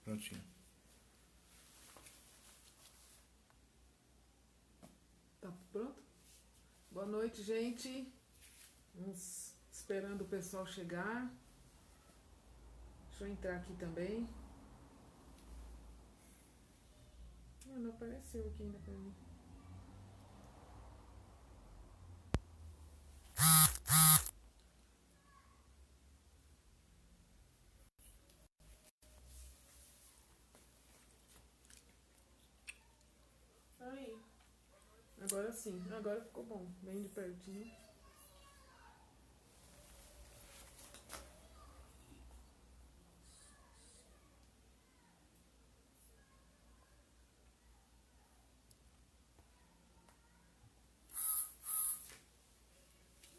Prontinho. Tá pronto? Boa noite, gente. Vamos esperando o pessoal chegar. Deixa eu entrar aqui também. Não apareceu aqui ainda pra mim. Aí. Agora sim. Agora ficou bom. Bem de pertinho.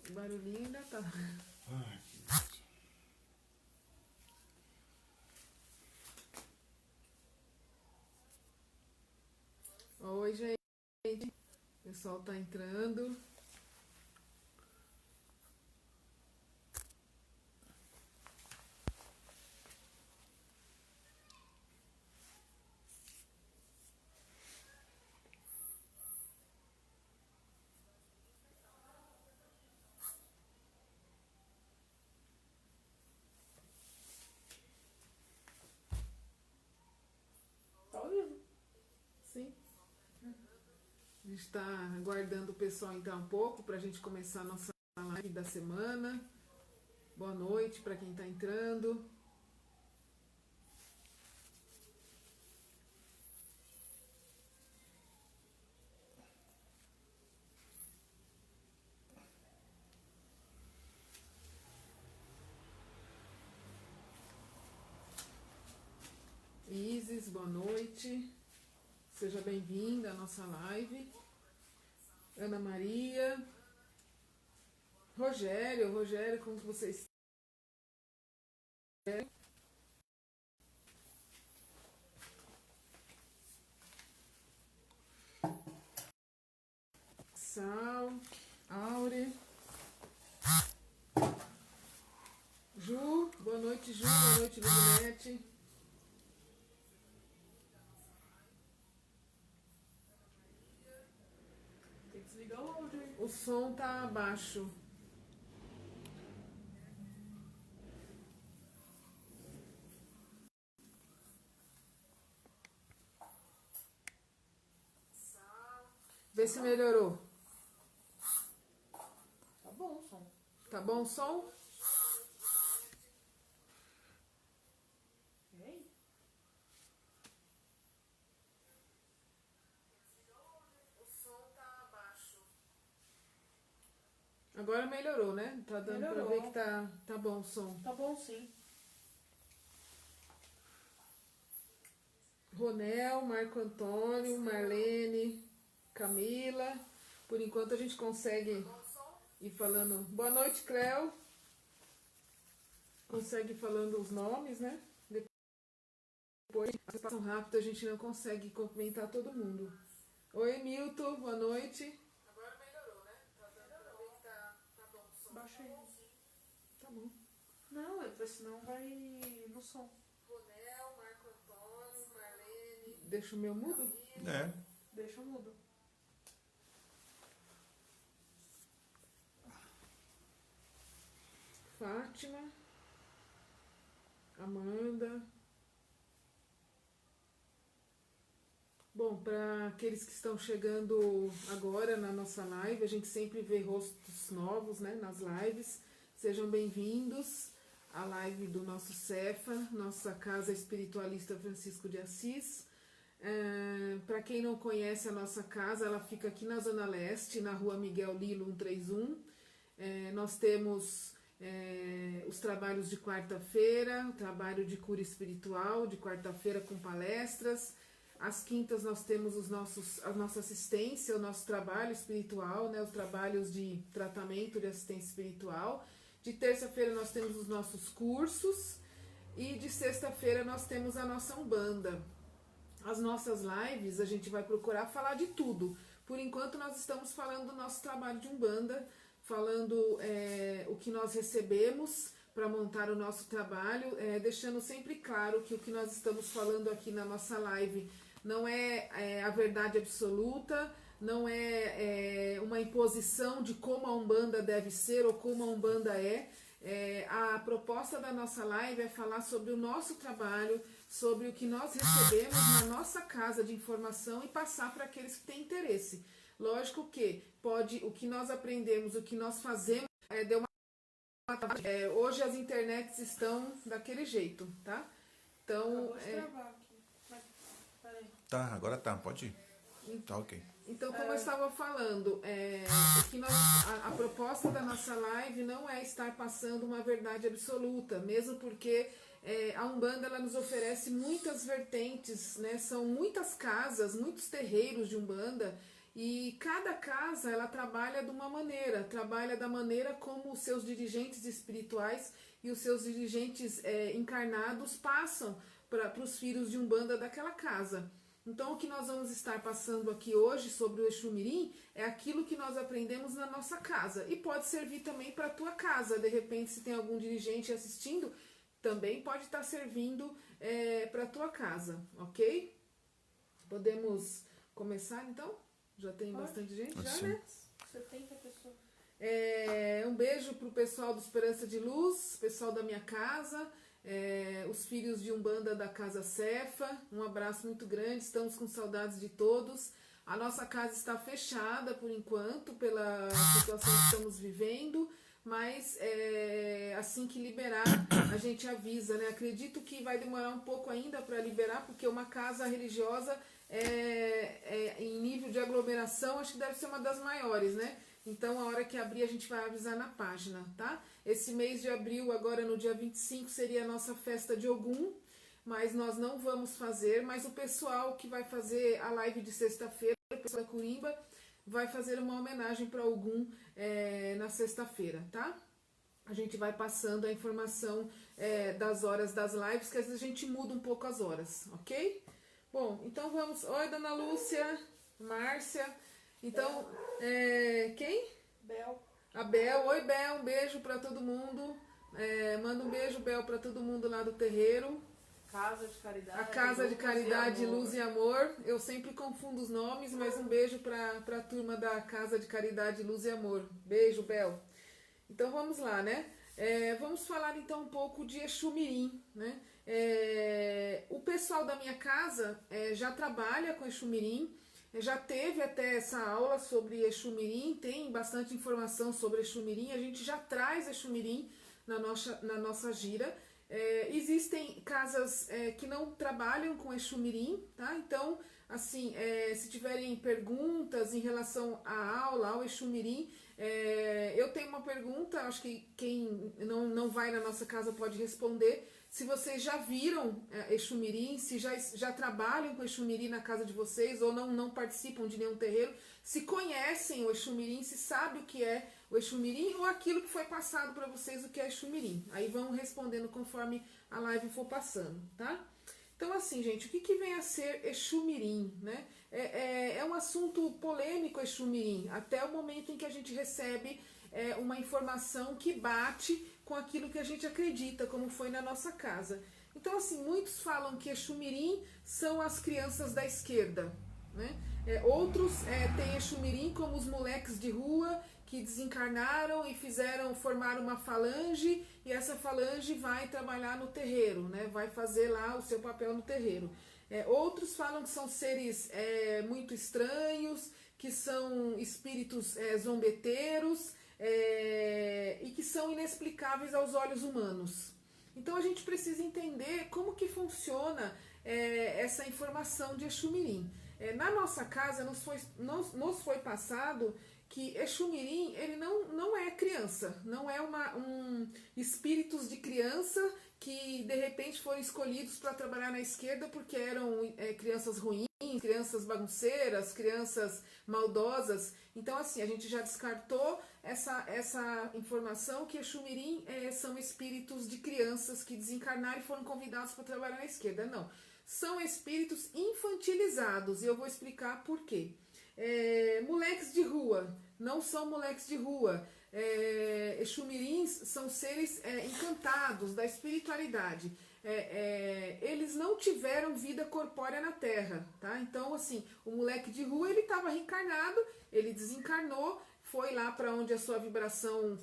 O barulhinho ainda tá. Ai, Oi, gente. O pessoal tá entrando. Tá ouvindo? Sim. A gente está aguardando o pessoal entrar um pouco para a gente começar a nossa live da semana. Boa noite para quem está entrando. Isis, boa noite. Seja bem-vinda à nossa live. Ana Maria. Rogério, como vocês estão? Sal, Aure. Ju, boa noite, Ju, boa noite, Luminete. Tem que desligar o áudio aí. O som tá baixo. Vê se melhorou. Tá bom o som. Tá bom o som? Ei? O som tá baixo. Agora melhorou, né? Tá dando Melhorou. pra ver que tá bom o som. Tá bom sim. Ronel, Marco Antônio, Marlene, Camila. Por enquanto a gente consegue ir falando. Boa noite, Cleo. Consegue ir falando os nomes, né? Depois, a participação rápida, a gente não consegue cumprimentar todo mundo. Oi, Milton, boa noite. Agora melhorou, né? Tá dando pra ver que tá bom o som. Baixa aí. Tá bom. Não, porque senão vai no som. Ronel, Marco Antônio, Marlene. Deixa o meu mudo? é. Deixa eu mudo. Fátima, Amanda. Bom, para aqueles que estão chegando agora na nossa live, a gente sempre vê rostos novos, né, nas lives. Sejam bem-vindos à live do nosso Cefa, nossa Casa Espiritualista Francisco de Assis. Para quem não conhece a nossa casa, ela fica aqui na Zona Leste, na rua Miguel Lilo 131. Nós temos os trabalhos de quarta-feira, o trabalho de cura espiritual, de quarta-feira com palestras. Às quintas nós temos a nossa assistência, o nosso trabalho espiritual, né, os trabalhos de tratamento de assistência espiritual. De terça-feira nós temos os nossos cursos e de sexta-feira nós temos a nossa Umbanda. As nossas lives a gente vai procurar falar de tudo. Por enquanto nós estamos falando do nosso trabalho de Umbanda, falando o que nós recebemos para montar o nosso trabalho, deixando sempre claro que o que nós estamos falando aqui na nossa live não é a verdade absoluta, não é uma imposição de como a Umbanda deve ser ou como a Umbanda é. A proposta da nossa live é falar sobre o nosso trabalho, sobre o que nós recebemos na nossa casa de informação e passar para aqueles que têm interesse. Lógico que o que nós aprendemos, o que nós fazemos, deu hoje as internets estão daquele jeito, tá? Então, Tá, agora tá, pode ir. Tá ok. Então, como eu estava falando, a proposta da nossa live não é estar passando uma verdade absoluta, mesmo porque a Umbanda ela nos oferece muitas vertentes, né? São muitas casas, muitos terreiros de Umbanda, e cada casa ela trabalha de uma maneira, trabalha da maneira como os seus dirigentes espirituais e os seus dirigentes encarnados passam para os filhos de Umbanda daquela casa. Então, o que nós vamos estar passando aqui hoje sobre o Exu Mirim é aquilo que nós aprendemos na nossa casa. E pode servir também para a tua casa. De repente, se tem algum dirigente assistindo, também pode estar servindo para a tua casa, ok? Podemos começar, então? Já tem bastante gente? Já, sim. né? 70 pessoas. Um beijo para o pessoal do Esperança de Luz, pessoal da minha casa, os filhos de Umbanda da Casa Cefa, um abraço muito grande, estamos com saudades de todos. A nossa casa está fechada por enquanto, pela situação que estamos vivendo, mas assim que liberar, a gente avisa, né? Acredito que vai demorar um pouco ainda para liberar, porque uma casa religiosa em nível de aglomeração, acho que deve ser uma das maiores, né? Então, a hora que abrir, a gente vai avisar na página, tá? Esse mês de abril, agora no dia 25, seria a nossa festa de Ogum, mas nós não vamos fazer, mas o pessoal que vai fazer a live de sexta-feira, o pessoal da Corimba, vai fazer uma homenagem para Ogum na sexta-feira, tá? A gente vai passando a informação das horas das lives, que às vezes a gente muda um pouco as horas, ok? Bom, então vamos... Oi, Dona Lúcia, Márcia... Então, quem? Bel. A Bel. Oi, Bel, um beijo pra todo mundo. Manda um beijo, Bel, pra todo mundo lá do terreiro. Casa de Caridade. A Casa de Caridade, Luz e Amor. Eu sempre confundo os nomes, mas um beijo pra turma da Casa de Caridade, Luz e Amor. Beijo, Bel. Então vamos lá, né? Vamos falar então um pouco de Exu Mirim, né? O pessoal da minha casa já trabalha com Exu Mirim. Já teve até essa aula sobre Exu Mirim, tem bastante informação sobre Exu Mirim, a gente já traz Exu Mirim na nossa gira. Existem casas que não trabalham com Exu Mirim, tá? Então, assim, se tiverem perguntas em relação à aula, ao Exu Mirim, eu tenho uma pergunta, acho que quem não vai na nossa casa pode responder. Se vocês já viram Exu Mirim, se já trabalham com Exu Mirim na casa de vocês ou não participam de nenhum terreiro, se conhecem o Exu Mirim, se sabem o que é o Exu Mirim ou aquilo que foi passado para vocês, o que é Exu Mirim. Aí vão respondendo conforme a live for passando, tá? Então assim, gente, o que vem a ser Exu Mirim, né? É um assunto polêmico Exu Mirim, até o momento em que a gente recebe uma informação que bate com aquilo que a gente acredita, como foi na nossa casa. Então, assim, muitos falam que Exu Mirim são as crianças da esquerda, né? Outros têm Exu Mirim como os moleques de rua que desencarnaram e formaram uma falange, e essa falange vai trabalhar no terreiro, né? Vai fazer lá o seu papel no terreiro. Outros falam que são seres muito estranhos, que são espíritos zombeteiros, e que são inexplicáveis aos olhos humanos. Então a gente precisa entender como que funciona essa informação de Exu Mirim. Na nossa casa nos foi passado que Exu Mirim, ele não é criança, não é espíritos de criança que de repente foram escolhidos para trabalhar na esquerda porque eram crianças ruins, crianças bagunceiras, crianças maldosas. Então assim, a gente já descartou essa informação que Exu Mirim são espíritos de crianças que desencarnaram e foram convidados para trabalhar na esquerda. Não, são espíritos infantilizados e eu vou explicar por quê. Moleques de rua, não são moleques de rua. Exumirins são seres encantados da espiritualidade. Eles não tiveram vida corpórea na Terra, tá? Então, assim, o moleque de rua, ele estava reencarnado, ele desencarnou, foi lá para onde a sua vibração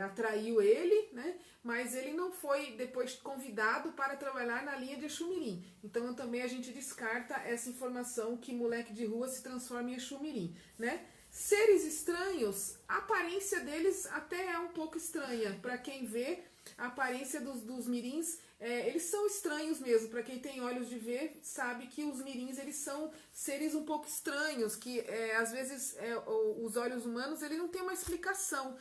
atraiu ele, né? Mas ele não foi depois convidado para trabalhar na linha de Exumirim. Então também a gente descarta essa informação que moleque de rua se transforma em Exumirim, né? Seres estranhos, a aparência deles até é um pouco estranha. Para quem vê, a aparência dos mirins, eles são estranhos mesmo. Para quem tem olhos de ver, sabe que os mirins, eles são seres um pouco estranhos, que às vezes os olhos humanos, ele não tem uma explicação,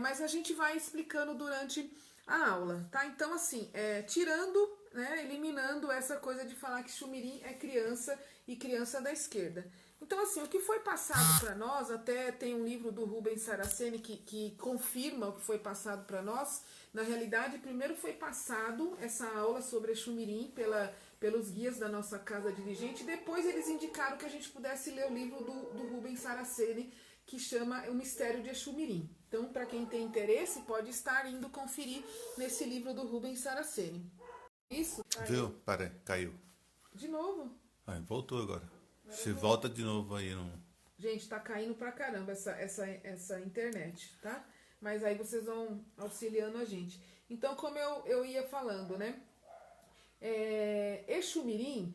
mas a gente vai explicando durante a aula, tá? Então, assim, tirando, né, eliminando essa coisa de falar que Exumirim é criança e criança da esquerda. Então, assim, o que foi passado para nós, até tem um livro do Rubens Saraceni que confirma o que foi passado para nós. Na realidade, primeiro foi passado essa aula sobre Exumirim pelos guias da nossa casa dirigente, depois eles indicaram que a gente pudesse ler o livro do Rubens Saraceni, que chama O Mistério de Exumirim. Então, para quem tem interesse, pode estar indo conferir nesse livro do Rubens Saraceni. Isso? Viu? Peraí, caiu. De novo. Aí, voltou agora. Se volta de novo aí. Não... Gente, tá caindo pra caramba essa internet, tá? Mas aí vocês vão auxiliando a gente. Então, como eu ia falando, né? Exumirim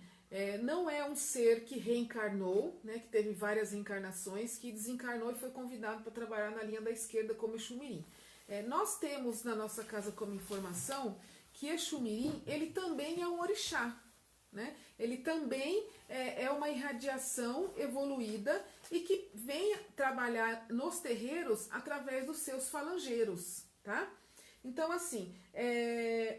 não é um ser que reencarnou, né? Que teve várias reencarnações, que desencarnou e foi convidado para trabalhar na linha da esquerda como Exumirim. Nós temos na nossa casa como informação que Exumirim, ele também é um orixá, né? Ele também é uma irradiação evoluída e que vem trabalhar nos terreiros através dos seus falangeiros, tá? Então, assim,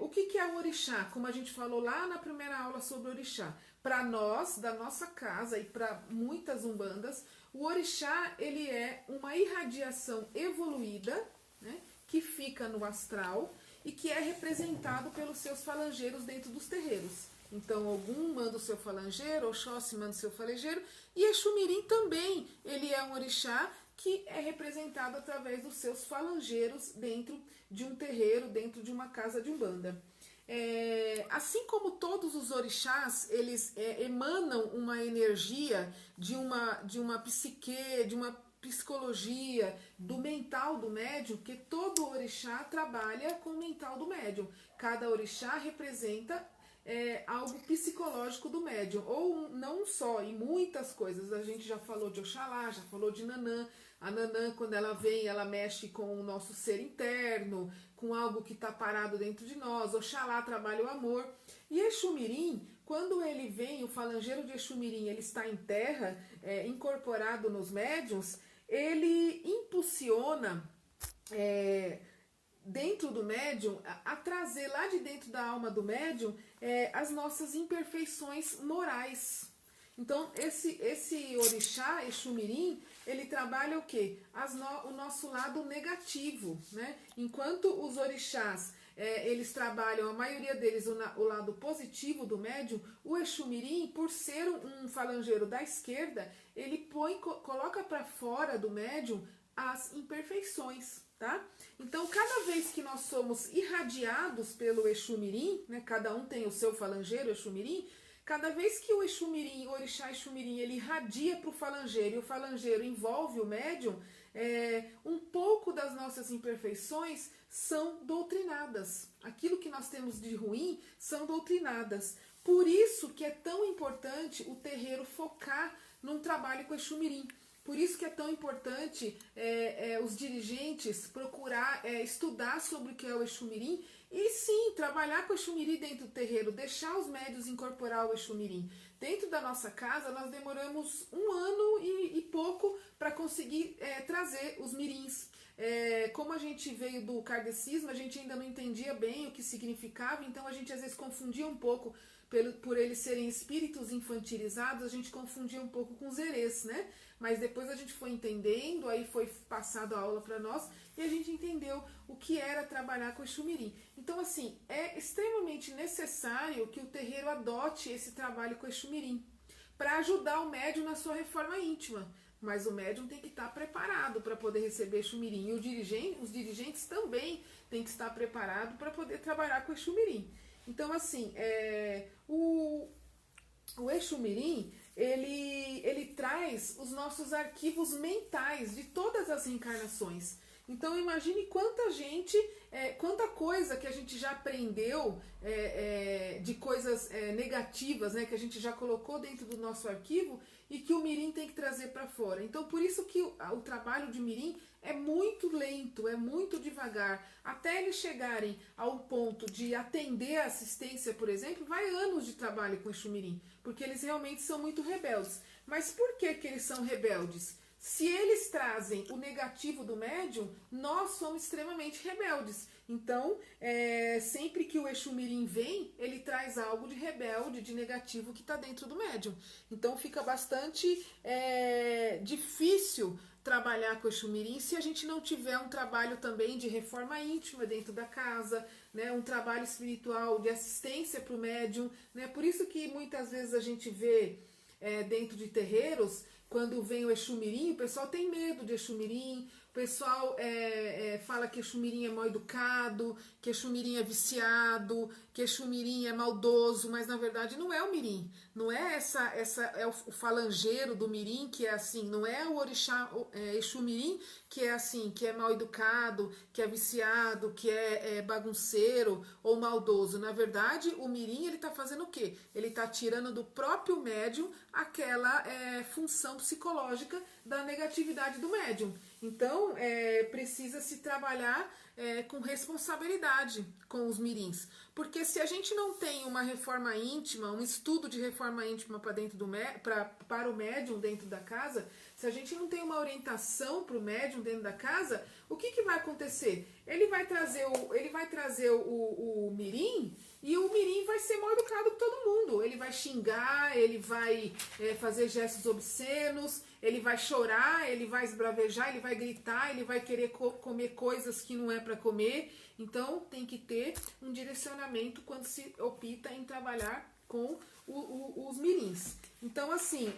o que é o orixá? Como a gente falou lá na primeira aula sobre orixá, para nós, da nossa casa e para muitas umbandas, o orixá, ele é uma irradiação evoluída, né, que fica no astral e que é representado pelos seus falangeiros dentro dos terreiros. Então, Ogum manda o seu falangeiro, Oxóssi manda o seu falangeiro, e Exumirim também, ele é um orixá que é representado através dos seus falangeiros dentro de um terreiro, dentro de uma casa de umbanda. Assim como todos os orixás, eles emanam uma energia de uma psique, de uma psicologia, do mental do médium, porque todo orixá trabalha com o mental do médium. Cada orixá representa algo psicológico do médium, ou não só, e muitas coisas. A gente já falou de Oxalá, já falou de Nanã. A Nanã, quando ela vem, ela mexe com o nosso ser interno, com algo que está parado dentro de nós. Oxalá trabalha o amor. E Exumirim, quando ele vem, o falangeiro de Exumirim, ele está em terra, incorporado nos médiuns, ele impulsiona dentro do médium, a trazer lá de dentro da alma do médium as nossas imperfeições morais. Então, esse orixá, Exumirim, ele trabalha o quê? O nosso lado negativo, né? Enquanto os orixás, eles trabalham, a maioria deles, o lado positivo do médium, o Exumirim, por ser um falangeiro da esquerda, ele coloca para fora do médium as imperfeições, tá? Então, cada vez que nós somos irradiados pelo Exumirim, né, cada um tem o seu falangeiro, Exumirim, cada vez que o Exumirim, o orixá Exumirim, ele irradia para o falangeiro e o falangeiro envolve o médium, um pouco das nossas imperfeições são doutrinadas. Aquilo que nós temos de ruim são doutrinadas. Por isso que é tão importante o terreiro focar num trabalho com Exumirim. Por isso que é tão importante os dirigentes procurar estudar sobre o que é o Exumirim e sim, trabalhar com o Exumirim dentro do terreiro, deixar os médios incorporar o Exumirim. Dentro da nossa casa, nós demoramos 1 ano e pouco para conseguir trazer os mirins. Como a gente veio do kardecismo, a gente ainda não entendia bem o que significava, então a gente às vezes confundia um pouco, por eles serem espíritos infantilizados, a gente confundia um pouco com os herês, né? Mas depois a gente foi entendendo, aí foi passado a aula para nós e a gente entendeu o que era trabalhar com o Exumirim. Então, assim, é extremamente necessário que o terreiro adote esse trabalho com o Exumirim para ajudar o médium na sua reforma íntima. mas o médium tem que estar preparado para poder receber Exu Mirim. E os dirigentes também têm que estar preparados para poder trabalhar com Exu Mirim. Então, assim, o Exu Mirim, ele traz os nossos arquivos mentais de todas as reencarnações. Então imagine quanta coisa que a gente já aprendeu de coisas negativas, né, que a gente já colocou dentro do nosso arquivo e que o Mirim tem que trazer para fora. Então por isso que o trabalho de Mirim é muito lento, é muito devagar. Até eles chegarem ao ponto de atender a assistência, por exemplo, vai anos de trabalho com Exu Mirim, porque eles realmente são muito rebeldes. Mas por que eles são rebeldes? Se eles trazem o negativo do médium, nós somos extremamente rebeldes. Então, sempre que o Exu Mirim vem, ele traz algo de rebelde, de negativo que está dentro do médium. Então, fica bastante difícil trabalhar com o Exu Mirim se a gente não tiver um trabalho também de reforma íntima dentro da casa, né, um trabalho espiritual de assistência para o médium. Né? Por isso que muitas vezes a gente vê dentro de terreiros, quando vem o Exu Mirim, o pessoal tem medo de Exu Mirim, o pessoal fala que Exu Mirim é mal educado, que Exu Mirim é viciado, que Exu Mirim é maldoso, mas na verdade não é o Mirim, não é o falangeiro do Mirim que é assim, não é o orixá Exu Mirim que é assim, que é mal educado, que é viciado, que é bagunceiro ou maldoso. Na verdade, o Mirim, ele está fazendo o quê? Ele está tirando do próprio médium aquela função psicológica da negatividade do médium. Então, precisa se trabalhar com responsabilidade com os mirins. Porque se a gente não tem uma reforma íntima, um estudo de reforma íntima para o médium dentro da casa, se a gente não tem uma orientação para o médium dentro da casa, o que vai acontecer? Ele vai trazer o mirim, e o mirim vai ser mal educado com todo mundo. Ele vai xingar, ele vai fazer gestos obscenos, ele vai chorar, ele vai esbravejar, ele vai gritar, ele vai querer comer coisas que não é para comer. Então tem que ter um direcionamento quando se opta em trabalhar com os mirins. Então assim,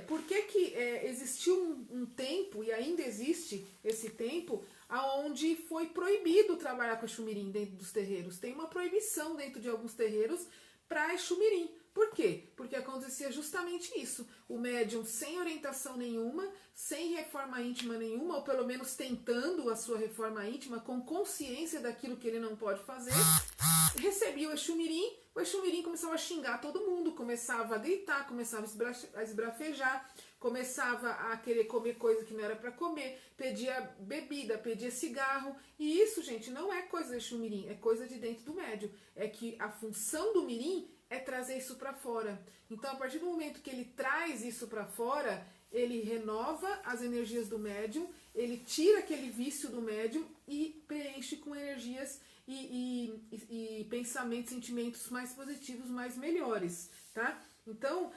por que existiu um tempo, e ainda existe esse tempo, aonde foi proibido trabalhar com Exu Mirim dentro dos terreiros? Tem uma proibição dentro de alguns terreiros para Exu Mirim. Por quê? Porque acontecia justamente isso. O médium sem orientação nenhuma, sem reforma íntima nenhuma, ou pelo menos tentando a sua reforma íntima, com consciência daquilo que ele não pode fazer, recebia o Exu Mirim começava a xingar todo mundo, começava a gritar, começava a esbrafejar, começava a querer comer coisa que não era para comer, pedia bebida, pedia cigarro. E isso, gente, não é coisa do Exu Mirim, é coisa de dentro do médium. É que a função do Mirim é trazer isso para fora. Então, a partir do momento que ele traz isso para fora, ele renova as energias do médium, ele tira aquele vício do médium e preenche com energias e pensamentos, sentimentos mais positivos, mais melhores, tá? Então,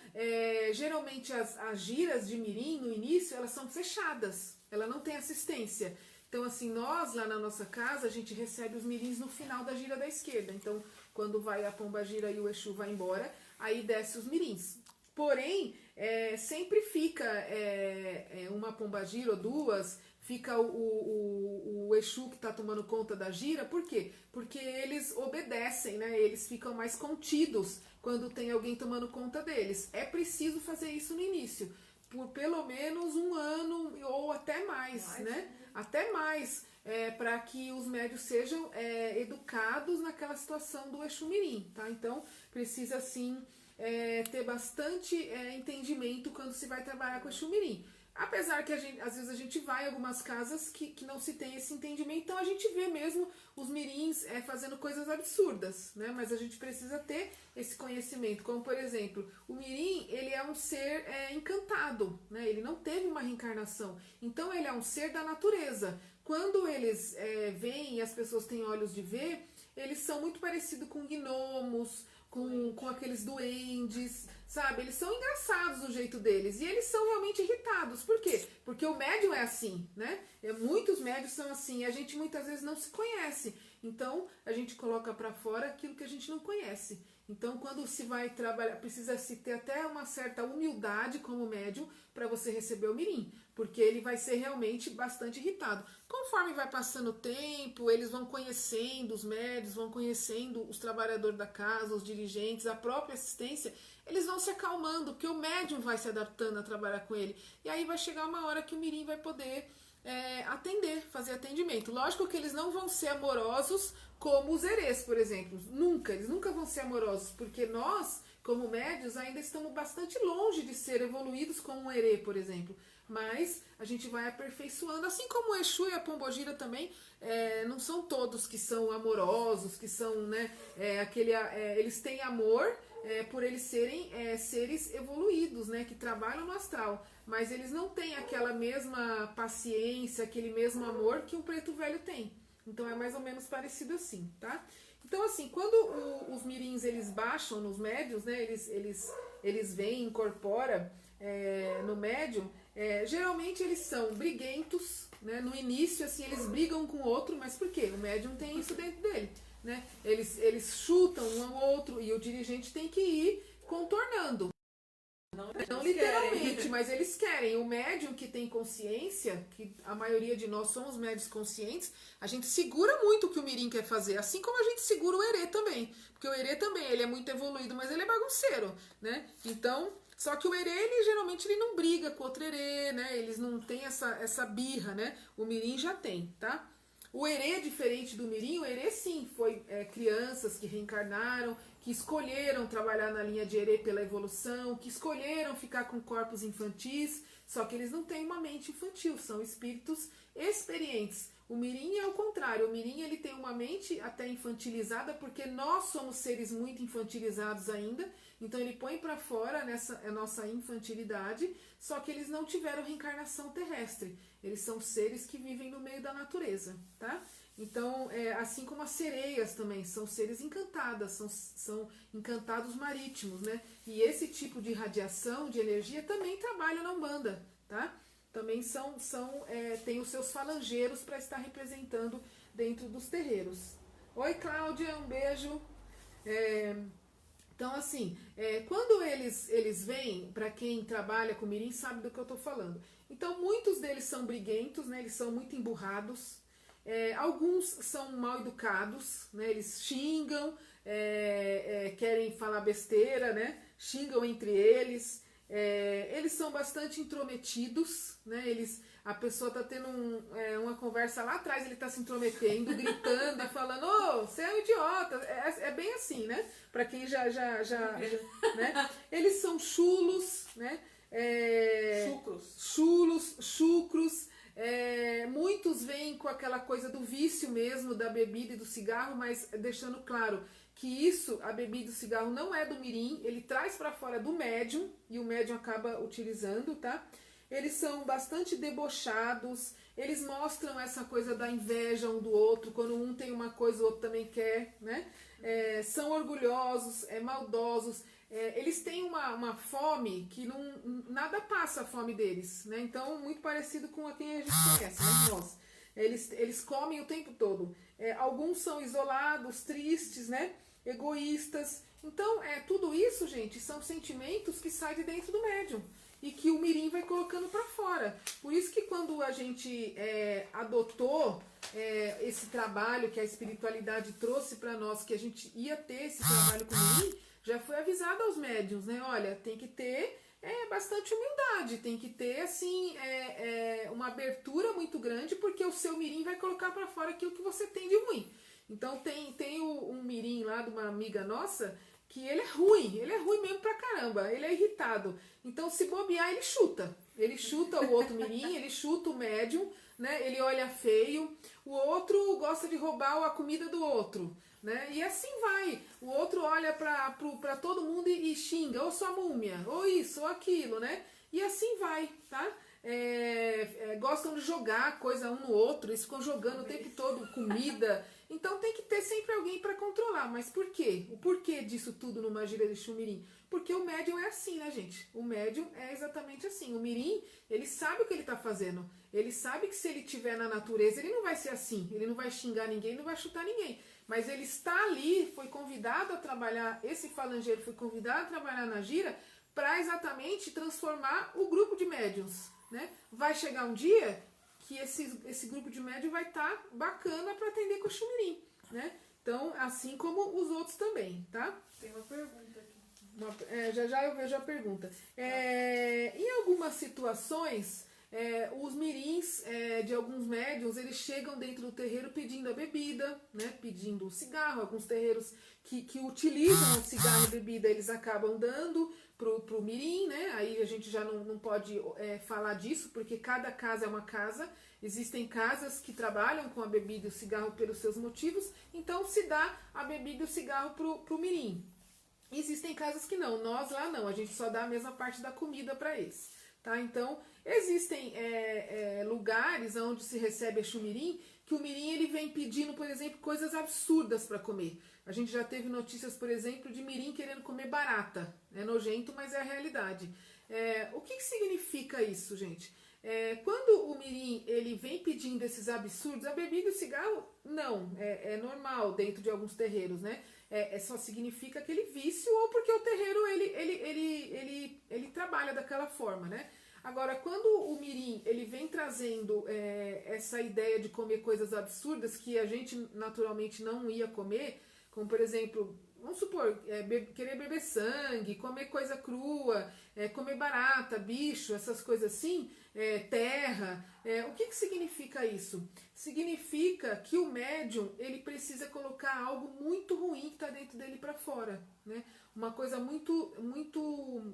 geralmente as giras de mirim, no início, elas são fechadas, ela não tem assistência. Então, assim, nós lá na nossa casa, a gente recebe os mirins no final da gira da esquerda. Então, quando vai a pomba gira e o Exu vai embora, aí desce os mirins. Porém, sempre fica uma pomba gira ou duas, fica o Exu que está tomando conta da gira. Por quê? Porque eles obedecem, né? Eles ficam mais contidos quando tem alguém tomando conta deles. É preciso fazer isso no início, por pelo menos um ano ou até mais, né? Até mais, para que os médios sejam educados naquela situação do Exu Mirim, tá? Então, precisa sim ter bastante entendimento quando se vai trabalhar com o Exu Mirim. Apesar que às vezes a gente vai em algumas casas que não se tem esse entendimento, então a gente vê mesmo os mirins fazendo coisas absurdas, né? Mas a gente precisa ter esse conhecimento, como por exemplo, o mirim, ele é um ser encantado, né? Ele não teve uma reencarnação, então ele é um ser da natureza. Quando eles vêm e as pessoas têm olhos de ver, eles são muito parecidos com gnomos, com aqueles duendes, sabe? Eles são engraçados do jeito deles e eles são realmente irritados. Por quê? Porque o médium é assim, né? Muitos médios são assim e a gente muitas vezes não se conhece. Então, a gente coloca para fora aquilo que a gente não conhece. Então, quando se vai trabalhar, precisa se ter até uma certa humildade como médium para você receber o mirim, porque ele vai ser realmente bastante irritado. Conforme vai passando o tempo, eles vão conhecendo os médios, vão conhecendo os trabalhadores da casa, os dirigentes, a própria assistência, eles vão se acalmando, porque o médium vai se adaptando a trabalhar com ele. E aí vai chegar uma hora que o mirim vai poder atender, fazer atendimento. Lógico que eles não vão ser amorosos como os herês, por exemplo. Eles nunca vão ser amorosos, porque nós, como médios, ainda estamos bastante longe de ser evoluídos como um herê, por exemplo. Mas a gente vai aperfeiçoando, assim como o Exu e a Pombogira também, não são todos que são amorosos, que são, né, eles têm amor por eles serem seres evoluídos, né, que trabalham no astral, mas eles não têm aquela mesma paciência, aquele mesmo amor que um preto velho tem. Então é mais ou menos parecido assim, tá? Então assim, quando os mirins eles baixam nos médios, né, eles vêm, incorpora no médium, geralmente eles são briguentos, né? No início assim eles brigam com o outro, mas por quê? O médium tem isso dentro dele, né? Eles chutam um ao outro e o dirigente tem que ir contornando. Não literalmente, mas eles querem. O médium que tem consciência, que a maioria de nós somos médios conscientes, a gente segura muito o que o mirim quer fazer, assim como a gente segura o herê também, porque o herê também, ele é muito evoluído, mas ele é bagunceiro, né? Então, só que o herê, ele geralmente ele não briga com outro herê, né? Eles não têm essa birra, né? O mirim já tem, tá? O herê é diferente do mirim. O herê sim, foi crianças que reencarnaram, que escolheram trabalhar na linha de herê pela evolução, que escolheram ficar com corpos infantis, só que eles não têm uma mente infantil, são espíritos experientes. O mirim é o contrário, o mirim ele tem uma mente até infantilizada, porque nós somos seres muito infantilizados ainda, então ele põe para fora a nossa infantilidade, só que eles não tiveram reencarnação terrestre, eles são seres que vivem no meio da natureza, tá? Então, assim como as sereias também, são seres encantadas, são encantados marítimos, né? E esse tipo de radiação, de energia, também trabalha na Umbanda, tá? Também tem os seus falangeiros para estar representando dentro dos terreiros. Oi, Cláudia, um beijo. Então, assim, quando eles vêm, para quem trabalha com mirim sabe do que eu estou falando. Então, muitos deles são briguentos, né? Eles são muito emburrados. Alguns são mal educados, né? Eles xingam, querem falar besteira, né? Xingam entre eles. Eles são bastante intrometidos, né? A pessoa está tendo uma conversa lá atrás, ele está se intrometendo, gritando e falando: ô, você é um idiota. É bem assim, né? Para quem já né? Eles são chulos, né? Chucros. Muitos vêm com aquela coisa do vício mesmo, da bebida e do cigarro, mas deixando claro que a bebida e o cigarro não é do mirim, ele traz para fora do médium e o médium acaba utilizando, tá? Eles são bastante debochados, eles mostram essa coisa da inveja um do outro, quando um tem uma coisa o outro também quer, né? São orgulhosos, maldosos, eles têm uma fome que nada passa a fome deles, né? Então, muito parecido com a quem a gente conhece, né? Nós. Eles comem o tempo todo. Alguns são isolados, tristes, né? Egoístas. Então, tudo isso, gente, são sentimentos que saem de dentro do médium e que o mirim vai colocando para fora. Por isso que quando a gente adotou esse trabalho que a espiritualidade trouxe para nós, que a gente ia ter esse trabalho com o mirim, já foi avisado aos médiuns, né? Olha, tem que ter bastante humildade, tem que ter assim uma abertura muito grande, porque o seu mirim vai colocar para fora aquilo que você tem de ruim. Então tem um mirim lá de uma amiga nossa que ele é ruim mesmo pra caramba, ele é irritado. Então, se bobear, ele chuta o outro mirim, ele chuta o médium, né? Ele olha feio, o outro gosta de roubar a comida do outro, né? E assim vai, o outro olha pra todo mundo e xinga, ou sua múmia, ou isso, ou aquilo, né? E assim vai, tá? Gostam de jogar coisa um no outro, eles ficam jogando o tempo todo comida, Então tem que ter sempre alguém para controlar. Mas por quê? O porquê disso tudo numa gira de chumirim? Porque o médium é assim, né, gente? O médium é exatamente assim. O mirim, ele sabe o que ele está fazendo. Ele sabe que se ele estiver na natureza, ele não vai ser assim. Ele não vai xingar ninguém, não vai chutar ninguém. Mas ele está ali, foi convidado a trabalhar, esse falangeiro foi convidado a trabalhar na gira para exatamente transformar o grupo de médiums, né? Vai chegar um dia que esse grupo de médium vai estar bacana para atender com o chumirim, né? Então, assim como os outros também, tá? Tem uma pergunta aqui. Já eu vejo a pergunta. Em algumas situações, os mirins de alguns médiuns, eles chegam dentro do terreiro pedindo a bebida, né, pedindo o cigarro. Alguns terreiros que utilizam o cigarro e bebida, eles acabam dando pro mirim, né? Aí a gente já não pode falar disso, porque cada casa é uma casa. Existem casas que trabalham com a bebida e o cigarro pelos seus motivos, então se dá a bebida e o cigarro pro mirim. Existem casas que não, nós lá não, a gente só dá a mesma parte da comida para eles, tá? Então, existem lugares onde se recebe a chumirim, que o mirim ele vem pedindo, por exemplo, coisas absurdas para comer. A gente já teve notícias, por exemplo, de mirim querendo comer barata. É nojento, mas é a realidade. O que significa isso, gente? Quando o mirim ele vem pedindo esses absurdos, a bebida e o cigarro, não, é normal dentro de alguns terreiros, né? Só significa aquele vício ou porque o terreiro ele trabalha daquela forma, né? Agora, quando o mirim ele vem trazendo essa ideia de comer coisas absurdas que a gente naturalmente não ia comer, como por exemplo, vamos supor, querer beber sangue, comer coisa crua, comer barata, bicho, essas coisas assim, terra. O que significa isso? Significa que o médium ele precisa colocar algo muito ruim que está dentro dele para fora, né? Uma coisa muito,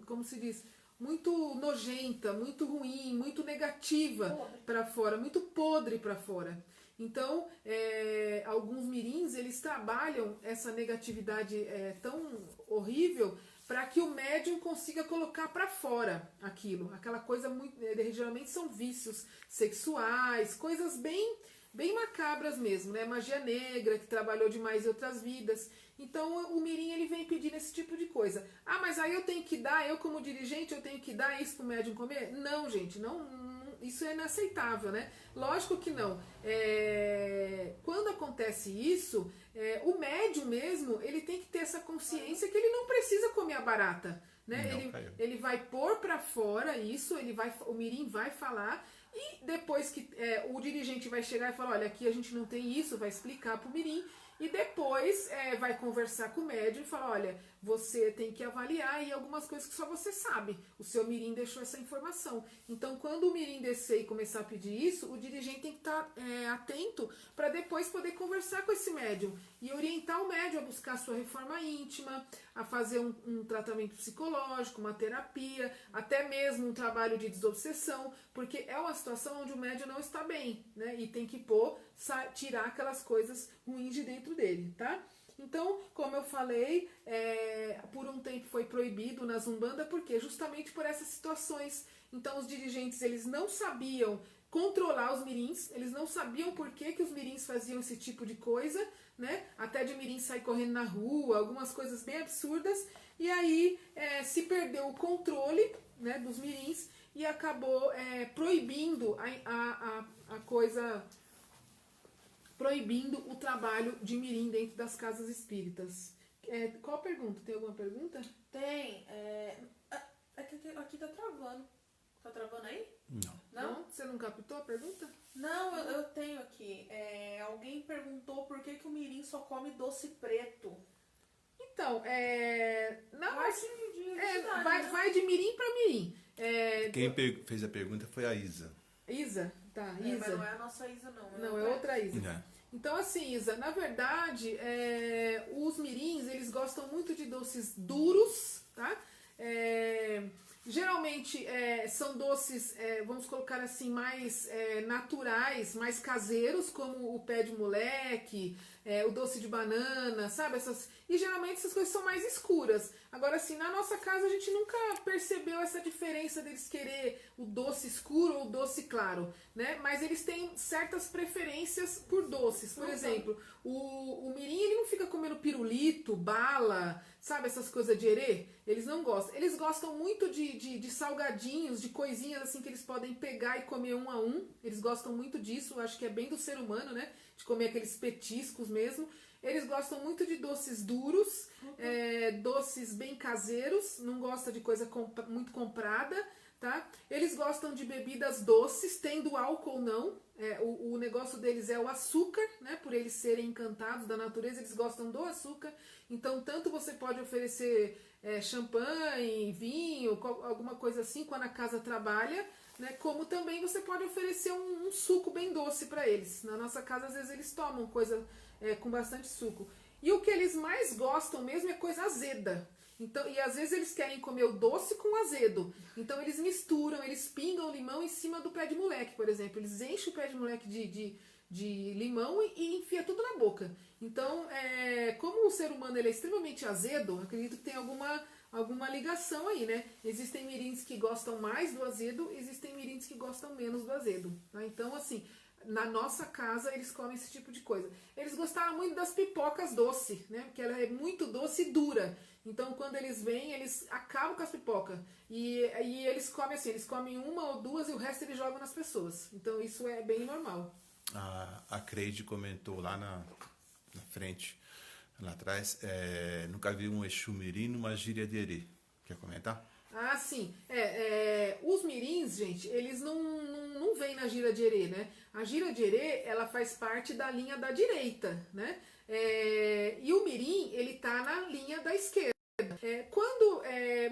como se diz, muito nojenta, muito ruim, muito negativa para fora, muito podre para fora. Então, alguns mirins, eles trabalham essa negatividade tão horrível para que o médium consiga colocar para fora aquilo. Aquela coisa muito... geralmente são vícios sexuais, coisas bem macabras mesmo, né? Magia negra, que trabalhou demais em outras vidas. Então, o mirim, ele vem pedindo esse tipo de coisa. Ah, mas aí eu tenho que dar, eu como dirigente, eu tenho que dar isso pro médium comer? Não, gente, não, isso é inaceitável, né? Lógico que não. Quando acontece isso, o médium mesmo, ele tem que ter essa consciência que ele não precisa comer a barata, né? Ele vai pôr para fora isso, o mirim vai falar, e depois que o dirigente vai chegar e falar, olha, aqui a gente não tem isso, vai explicar pro mirim, e depois vai conversar com o médium e falar, olha, você tem que avaliar e algumas coisas que só você sabe. O seu mirim deixou essa informação. Então, quando o mirim descer e começar a pedir isso, o dirigente tem que estar atento para depois poder conversar com esse médium e orientar o médium a buscar a sua reforma íntima, a fazer um tratamento psicológico, uma terapia, até mesmo um trabalho de desobsessão, porque é uma situação onde o médium não está bem, né? E tem que tirar aquelas coisas ruins de dentro dele, tá? Então, como eu falei, por um tempo foi proibido na Umbanda, porque justamente por essas situações. Então, os dirigentes, eles não sabiam controlar os mirins, eles não sabiam por que os mirins faziam esse tipo de coisa, né? Até de mirim sair correndo na rua, algumas coisas bem absurdas, e aí se perdeu o controle, né, dos mirins e acabou proibindo a coisa... proibindo o trabalho de mirim dentro das casas espíritas. Qual a pergunta? Tem alguma pergunta? Tem. Aqui tá travando. Tá travando aí? Não. Você não captou a pergunta? Não, eu tenho aqui. Alguém perguntou por que o mirim só come doce preto. Então, vai de mirim para mirim. Quem fez a pergunta foi a Isa. Isa? Tá, Isa. Mas não é a nossa Isa, não. Não, é outra Isa. Então, assim, Isa, na verdade, os mirins, eles gostam muito de doces duros, tá? Geralmente são doces, vamos colocar assim, mais naturais, mais caseiros, como o pé de moleque, o doce de banana, sabe? E geralmente essas coisas são mais escuras. Agora, assim, na nossa casa a gente nunca percebeu essa diferença deles querer o doce escuro ou o doce claro, né? Mas eles têm certas preferências por doces. Por exemplo, o mirim, ele não fica comendo pirulito, bala, sabe? Essas coisas de herê. Eles não gostam. Eles gostam muito de salgadinhos, de coisinhas assim que eles podem pegar e comer um a um. Eles gostam muito disso. Acho que é bem do ser humano, né? De comer aqueles petiscos mesmo. Eles gostam muito de doces duros, doces bem caseiros, não gostam de coisa muito comprada, tá? Eles gostam de bebidas doces, tendo álcool ou não. O negócio deles é o açúcar, né? Por eles serem encantados da natureza, eles gostam do açúcar. Então, tanto você pode oferecer champanhe, vinho, alguma coisa assim, quando a casa trabalha, né? Como também você pode oferecer um suco bem doce para eles. Na nossa casa, às vezes, eles tomam coisa com bastante suco. E o que eles mais gostam mesmo é coisa azeda. Então, e às vezes eles querem comer o doce com o azedo. Então eles misturam, eles pingam limão em cima do pé de moleque, por exemplo. Eles enchem o pé de moleque de limão e enfia tudo na boca. Então, como o ser humano ele é extremamente azedo, acredito que tem alguma ligação aí, né? Existem mirins que gostam mais do azedo, existem mirins que gostam menos do azedo. Tá? Então, assim, na nossa casa eles comem esse tipo de coisa. Eles gostaram muito das pipocas doce, né? Porque ela é muito doce e dura. Então, quando eles vêm, eles acabam com as pipocas. E eles comem assim, eles comem uma ou duas e o resto eles jogam nas pessoas. Então, isso é bem normal. A Creide comentou lá na frente, lá atrás, nunca vi um Exu Mirim numa gíria de herê. Quer comentar? Ah, sim. Os mirins, gente, eles não vêm na gira de herê, né? A gira de herê, ela faz parte da linha da direita, né? E o mirim, ele tá na linha da esquerda. Quando,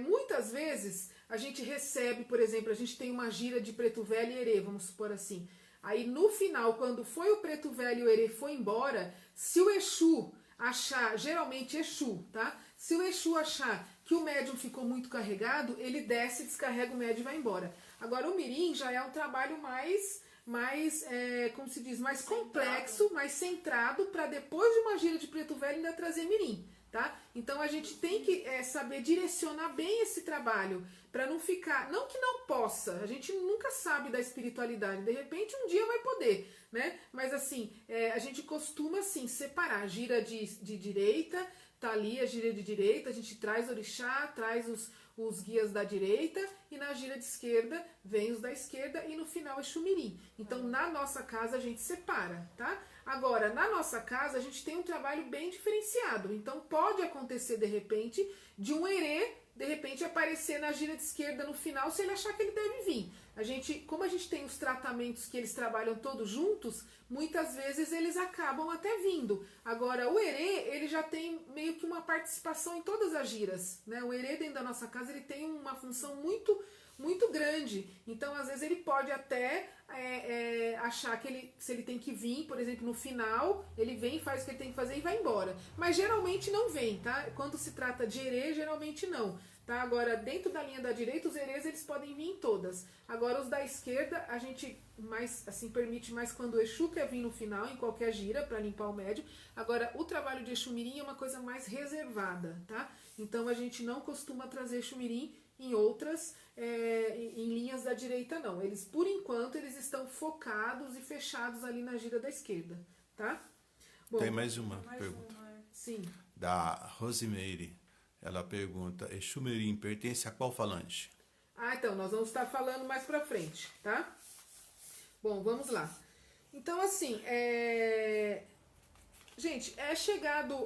muitas vezes, a gente recebe, por exemplo, a gente tem uma gira de preto velho e herê, vamos supor assim. Aí, no final, quando foi o preto velho e o herê foi embora, se o Exu achar, geralmente Exu, tá? Se o Exu achar que o médium ficou muito carregado, ele desce, descarrega o médium e vai embora. Agora, o mirim já é um trabalho mais como se diz, mais complexo, mais centrado, para depois de uma gira de preto velho ainda trazer mirim, tá? Então a gente tem que saber direcionar bem esse trabalho, para não ficar, não que não possa, a gente nunca sabe da espiritualidade, de repente um dia vai poder, né? Mas assim, a gente costuma assim separar a gira de direita, tá ali a gira de direita, a gente traz orixá, traz os guias da direita, e na gira de esquerda vem os da esquerda, e no final é Exu-mirim. Então na nossa casa a gente separa, tá? Agora, na nossa casa a gente tem um trabalho bem diferenciado, então pode acontecer de repente de um herê de repente aparecer na gira de esquerda no final, se ele achar que ele deve vir. Como a gente tem os tratamentos que eles trabalham todos juntos, muitas vezes eles acabam até vindo. Agora, o herê, ele já tem meio que uma participação em todas as giras, né? O herê dentro da nossa casa, ele tem uma função muito grande. Então, às vezes, ele pode até achar que se ele tem que vir, por exemplo, no final, ele vem, faz o que ele tem que fazer e vai embora. Mas geralmente não vem, tá? Quando se trata de herê, geralmente não. Tá? Agora, dentro da linha da direita, os herês eles podem vir em todas. Agora, os da esquerda, a gente permite mais quando o Exu quer vir no final, em qualquer gira, para limpar o médium. Agora, o trabalho de Exu-mirim é uma coisa mais reservada, tá? Então, a gente não costuma trazer Exu-mirim em outras, em linhas da direita, não. Eles, por enquanto, eles estão focados e fechados ali na gira da esquerda, tá? Bom, tem mais uma pergunta. Sim. Da Rosimeire. Ela pergunta, Exu-mirim pertence a qual falante? Então, nós vamos estar falando mais pra frente, tá? Bom, vamos lá. Então, assim, gente, chegado...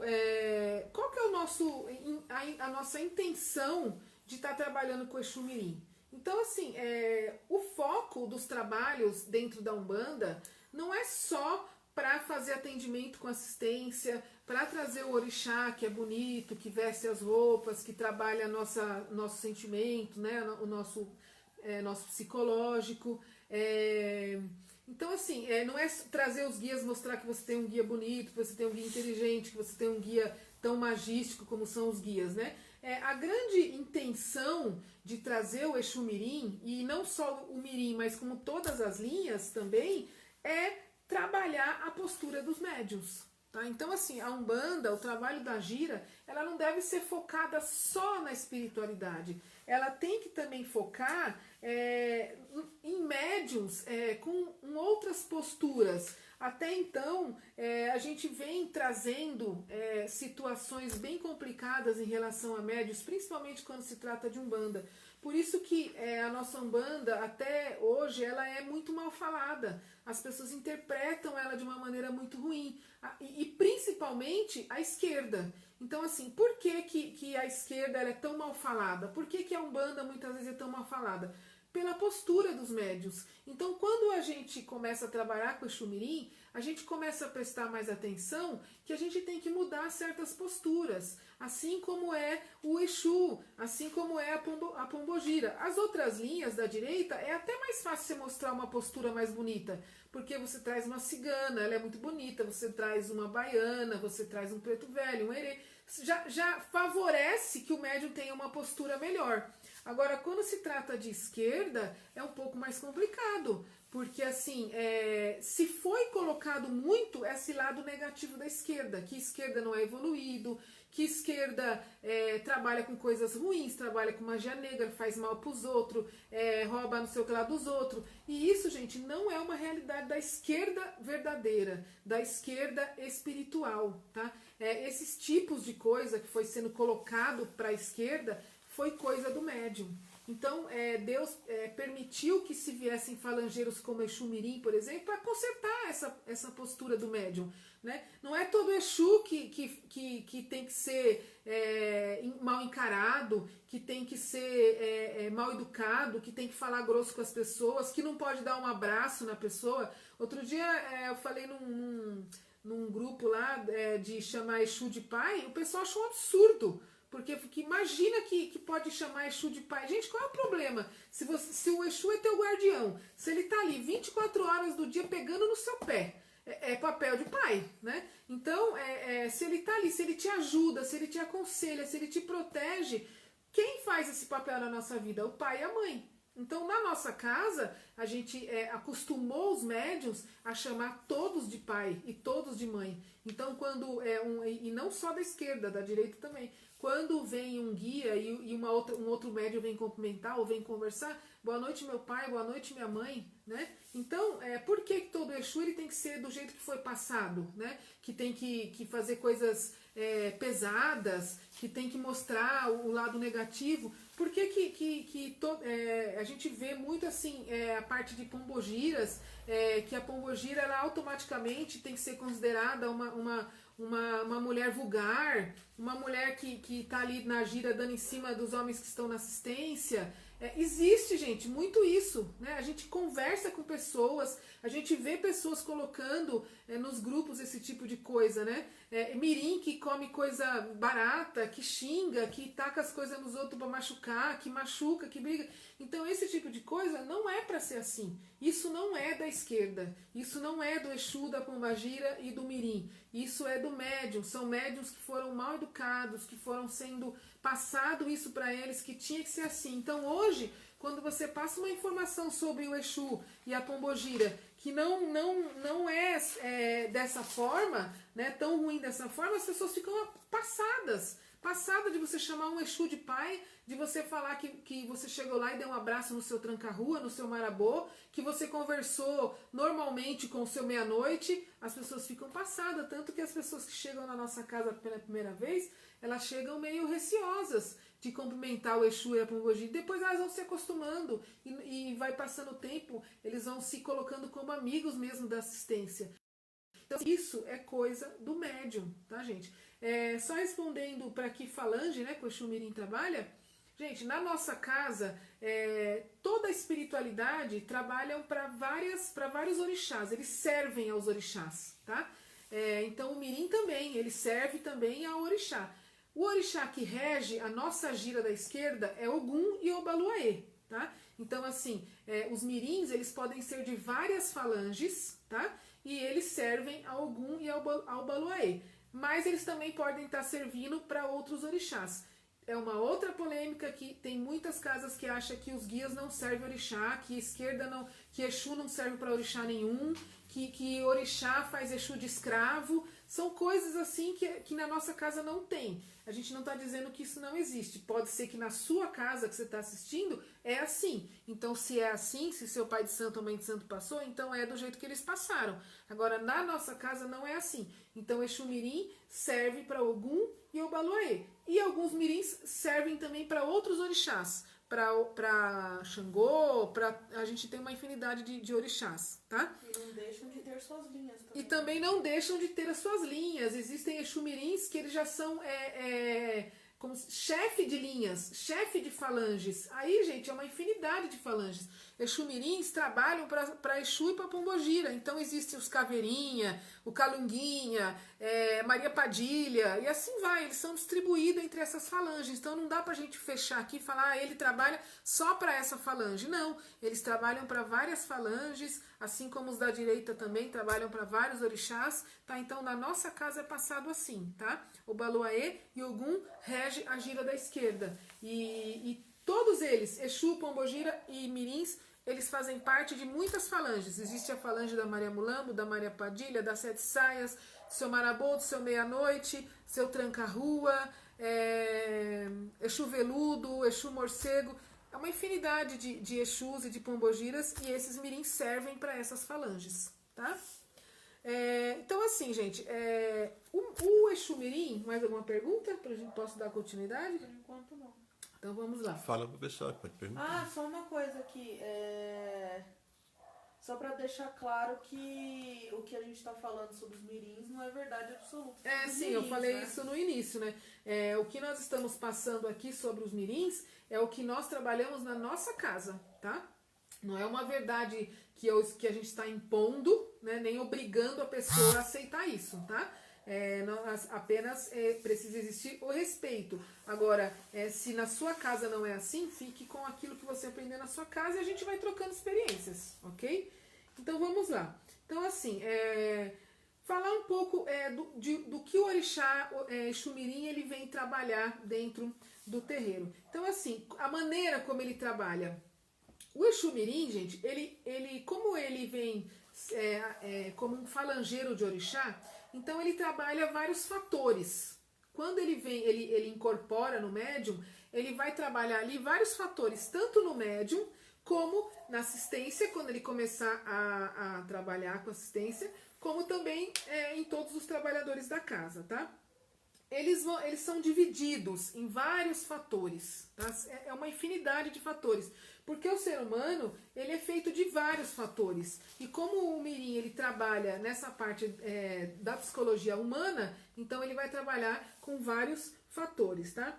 qual que é a nossa intenção de estar trabalhando com o Exu-mirim? Então, assim, o foco dos trabalhos dentro da Umbanda não é só para fazer atendimento com assistência, para trazer o orixá, que é bonito, que veste as roupas, que trabalha nosso sentimento, né? O nosso psicológico. Então, assim, não é trazer os guias, mostrar que você tem um guia bonito, que você tem um guia inteligente, que você tem um guia tão magístico como são os guias, né? A grande intenção de trazer o Exu-mirim, e não só o mirim, mas como todas as linhas também, é trabalhar a postura dos médiuns, Tá? Então, assim, a Umbanda, o trabalho da gira, ela não deve ser focada só na espiritualidade. Ela tem que também focar em médiums com outras posturas. Até então, a gente vem trazendo situações bem complicadas em relação a médios, principalmente quando se trata de Umbanda. Por isso que a nossa Umbanda, até hoje, ela é muito mal falada. As pessoas interpretam ela de uma maneira muito ruim. E principalmente a esquerda. Então, assim, por que a esquerda ela é tão mal falada? Por que a Umbanda muitas vezes é tão mal falada? Pela postura dos médios. Então, quando a gente começa a trabalhar com o Exu Mirim, a gente começa a prestar mais atenção que a gente tem que mudar certas posturas, assim como é o Exu, assim como é a Pombogira. As outras linhas da direita é até mais fácil você mostrar uma postura mais bonita, porque você traz uma cigana, ela é muito bonita, você traz uma baiana, você traz um preto velho, um herê. Já favorece que o médium tenha uma postura melhor. Agora, quando se trata de esquerda, é um pouco mais complicado, porque assim, se foi colocado muito esse lado negativo da esquerda, que esquerda não é evoluído, que esquerda trabalha com coisas ruins, trabalha com magia negra, faz mal pros outros, rouba não sei o que lá dos outros. E isso, gente, não é uma realidade da esquerda verdadeira, da esquerda espiritual, tá? Esses tipos de coisa que foi sendo colocado para a esquerda foi coisa do médium. Então, Deus permitiu que se viessem falangeiros como Exu Mirim, por exemplo, para consertar essa postura do médium. Né? Não é todo Exu que tem que ser mal encarado, que tem que ser mal educado, que tem que falar grosso com as pessoas, que não pode dar um abraço na pessoa. Outro dia eu falei num grupo lá de chamar Exu de pai, o pessoal achou um absurdo. Porque imagina que pode chamar Exu de pai. Gente, qual é o problema? Se o Exu é teu guardião, se ele tá ali 24 horas do dia pegando no seu pé, é papel de pai, né? Então, se ele tá ali, se ele te ajuda, se ele te aconselha, se ele te protege, quem faz esse papel na nossa vida? O pai e a mãe. Então, na nossa casa, a gente acostumou os médiuns a chamar todos de pai e todos de mãe. Então, quando e não só da esquerda, da direita também. Quando vem um guia e um outro médium vem cumprimentar ou vem conversar, boa noite meu pai, boa noite minha mãe, né? Então, por que todo Exu ele tem que ser do jeito que foi passado, né? Que tem que fazer coisas pesadas, que tem que mostrar o lado negativo? Por que a gente vê muito assim a parte de pombogiras, que a pombogira ela automaticamente tem que ser considerada uma mulher vulgar, uma mulher que está ali na gira dando em cima dos homens que estão na assistência. Existe, gente, muito isso, né? A gente conversa com pessoas, a gente vê pessoas colocando nos grupos esse tipo de coisa, né? Mirim que come coisa barata, que xinga, que taca as coisas nos outros para machucar, que machuca, que briga. Então esse tipo de coisa não é para ser assim. Isso não é da esquerda, isso não é do Exu, da Pombagira e do Mirim. Isso é do médium, são médiums que foram mal educados, que foram sendo passado isso para eles, que tinha que ser assim. Então hoje, quando você passa uma informação sobre o Exu e a Pombogira, que não é dessa forma, né, tão ruim dessa forma, as pessoas ficam passadas de você chamar um Exu de pai, de você falar que você chegou lá e deu um abraço no seu tranca-rua, no seu marabô, que você conversou normalmente com o seu meia-noite, as pessoas ficam passadas, tanto que as pessoas que chegam na nossa casa pela primeira vez, elas chegam meio receosas de cumprimentar o Exu e a Pombogira, depois elas vão se acostumando e vai passando o tempo, eles vão se colocando como amigos mesmo da assistência. Então isso é coisa do médium, tá, gente? Só respondendo para que falange, né, que o Exu Mirim trabalha, gente, na nossa casa, toda a espiritualidade trabalham para vários orixás, eles servem aos orixás, tá? Então o Mirim também, ele serve também ao orixá. O orixá que rege a nossa gira da esquerda é Ogum e Obaluaê, tá? Então, assim, os mirins, eles podem ser de várias falanges, tá? E eles servem ao Ogum e ao Obaluaê. Mas eles também podem estar servindo para outros orixás. É uma outra polêmica que tem muitas casas que acham que os guias não servem orixá, que esquerda não, que Exu não serve para orixá nenhum, que orixá faz Exu de escravo. São coisas assim que na nossa casa não tem. A gente não está dizendo que isso não existe. Pode ser que na sua casa que você está assistindo é assim. Então, se é assim, se seu pai de santo ou mãe de santo passou, então é do jeito que eles passaram. Agora, na nossa casa não é assim. Então, Exu Mirim serve para Ogum e Obaluaê. E alguns mirins servem também para outros orixás. Para Xangô, a gente tem uma infinidade de orixás, tá? E não deixam de ter suas linhas também. E também não deixam de ter as suas linhas. Existem Exumirins que eles já são como chefe de linhas, chefe de falanges. Aí, gente, é uma infinidade de falanges. Exumirins trabalham para Exu e para Pombogira. Então, existem os Caveirinha, o Calunguinha, Maria Padilha, e assim vai. Eles são distribuídos entre essas falanges. Então, não dá pra gente fechar aqui e falar, ele trabalha só para essa falange. Não, eles trabalham para várias falanges, assim como os da direita também trabalham para vários orixás, tá? Então, na nossa casa é passado assim, tá? O Baluaê e Ogum rege a gira da esquerda. E todos eles, Exu, Pombogira e Mirins, eles fazem parte de muitas falanges. Existe a falange da Maria Mulambo, da Maria Padilha, das Sete Saias, do seu Marabô, do seu Meia-Noite, seu Tranca-Rua, Exu Veludo, Exu Morcego. É uma infinidade de Exus e de Pombogiras, e esses mirins servem para essas falanges, tá? Então, assim, gente, o Exu Mirim, mais alguma pergunta? Posso dar continuidade? Por enquanto, não. Então, vamos lá. Fala pro pessoal, pode perguntar. Só uma coisa aqui. Só pra deixar claro que o que a gente tá falando sobre os mirins não é verdade absoluta. Sim, eu falei isso no início, né? O que nós estamos passando aqui sobre os mirins é o que nós trabalhamos na nossa casa, tá? Não é uma verdade que a gente está impondo, né? Nem obrigando a pessoa a aceitar isso, tá? Apenas precisa existir o respeito. Agora, se na sua casa não é assim, fique com aquilo que você aprendeu na sua casa e a gente vai trocando experiências, ok? Então vamos lá. Então, assim, falar um pouco do que o orixá Exu Mirim ele vem trabalhar dentro do terreiro. Então, assim, a maneira como ele trabalha. O Exu Mirim, gente, como ele vem como um falangeiro de orixá, então ele trabalha vários fatores. Quando ele incorpora no médium, ele vai trabalhar ali vários fatores, tanto no médium como na assistência, quando ele começar a trabalhar com assistência, como também em todos os trabalhadores da casa, tá? Eles são divididos em vários fatores, tá? É uma infinidade de fatores, porque o ser humano ele é feito de vários fatores, e como o Mirim ele trabalha nessa parte da psicologia humana, então ele vai trabalhar com vários fatores, tá?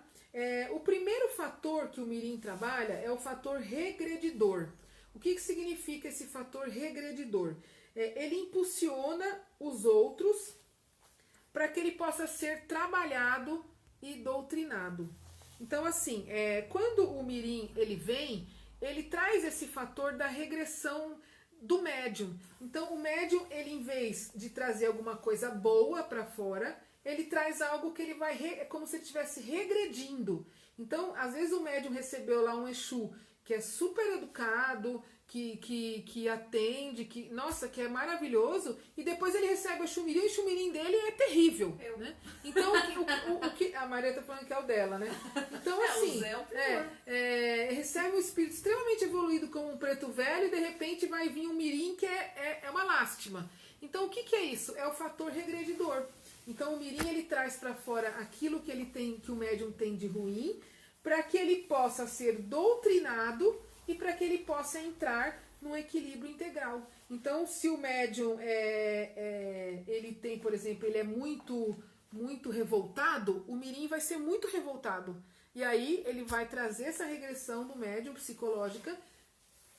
O primeiro fator que o Mirim trabalha é o fator regredidor. O que significa esse fator regredidor? Ele impulsiona os outros para que ele possa ser trabalhado e doutrinado. Então, assim, quando o Mirim ele vem, ele traz esse fator da regressão do médium. Então, o médium, ele em vez de trazer alguma coisa boa para fora, ele traz algo que ele vai, como se ele estivesse regredindo. Então, às vezes o médium recebeu lá um Exu que é super educado, que atende, que é maravilhoso, e depois ele recebe o Exu Mirim, e o Exu Mirim dele é terrível. Né? Então, a Maria tá falando que é o dela, né? Então, assim, recebe um espírito extremamente evoluído como um preto velho, e de repente vai vir um Mirim que é uma lástima. Então, o que é isso? É o fator regredidor. Então, o Mirim ele traz para fora aquilo que ele tem, que o médium tem de ruim, para que ele possa ser doutrinado e para que ele possa entrar num equilíbrio integral. Então, se o médium ele tem, por exemplo, ele é muito revoltado, o Mirim vai ser muito revoltado. E aí ele vai trazer essa regressão do médium psicológica.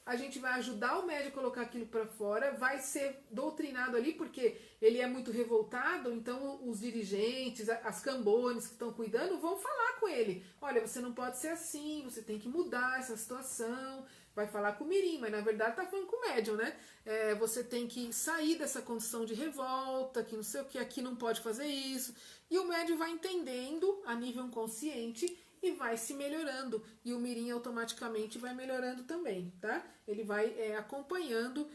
A gente vai ajudar o médium a colocar aquilo para fora, vai ser doutrinado ali, porque ele é muito revoltado, então os dirigentes, as cambones que estão cuidando, vão falar com ele. Olha, você não pode ser assim, você tem que mudar essa situação. Vai falar com o Mirim, mas na verdade tá falando com o médium, né? Você tem que sair dessa condição de revolta, que não sei o que, aqui não pode fazer isso. E o médium vai entendendo a nível consciente e vai se melhorando, e o Mirim automaticamente vai melhorando também, tá? Ele vai acompanhando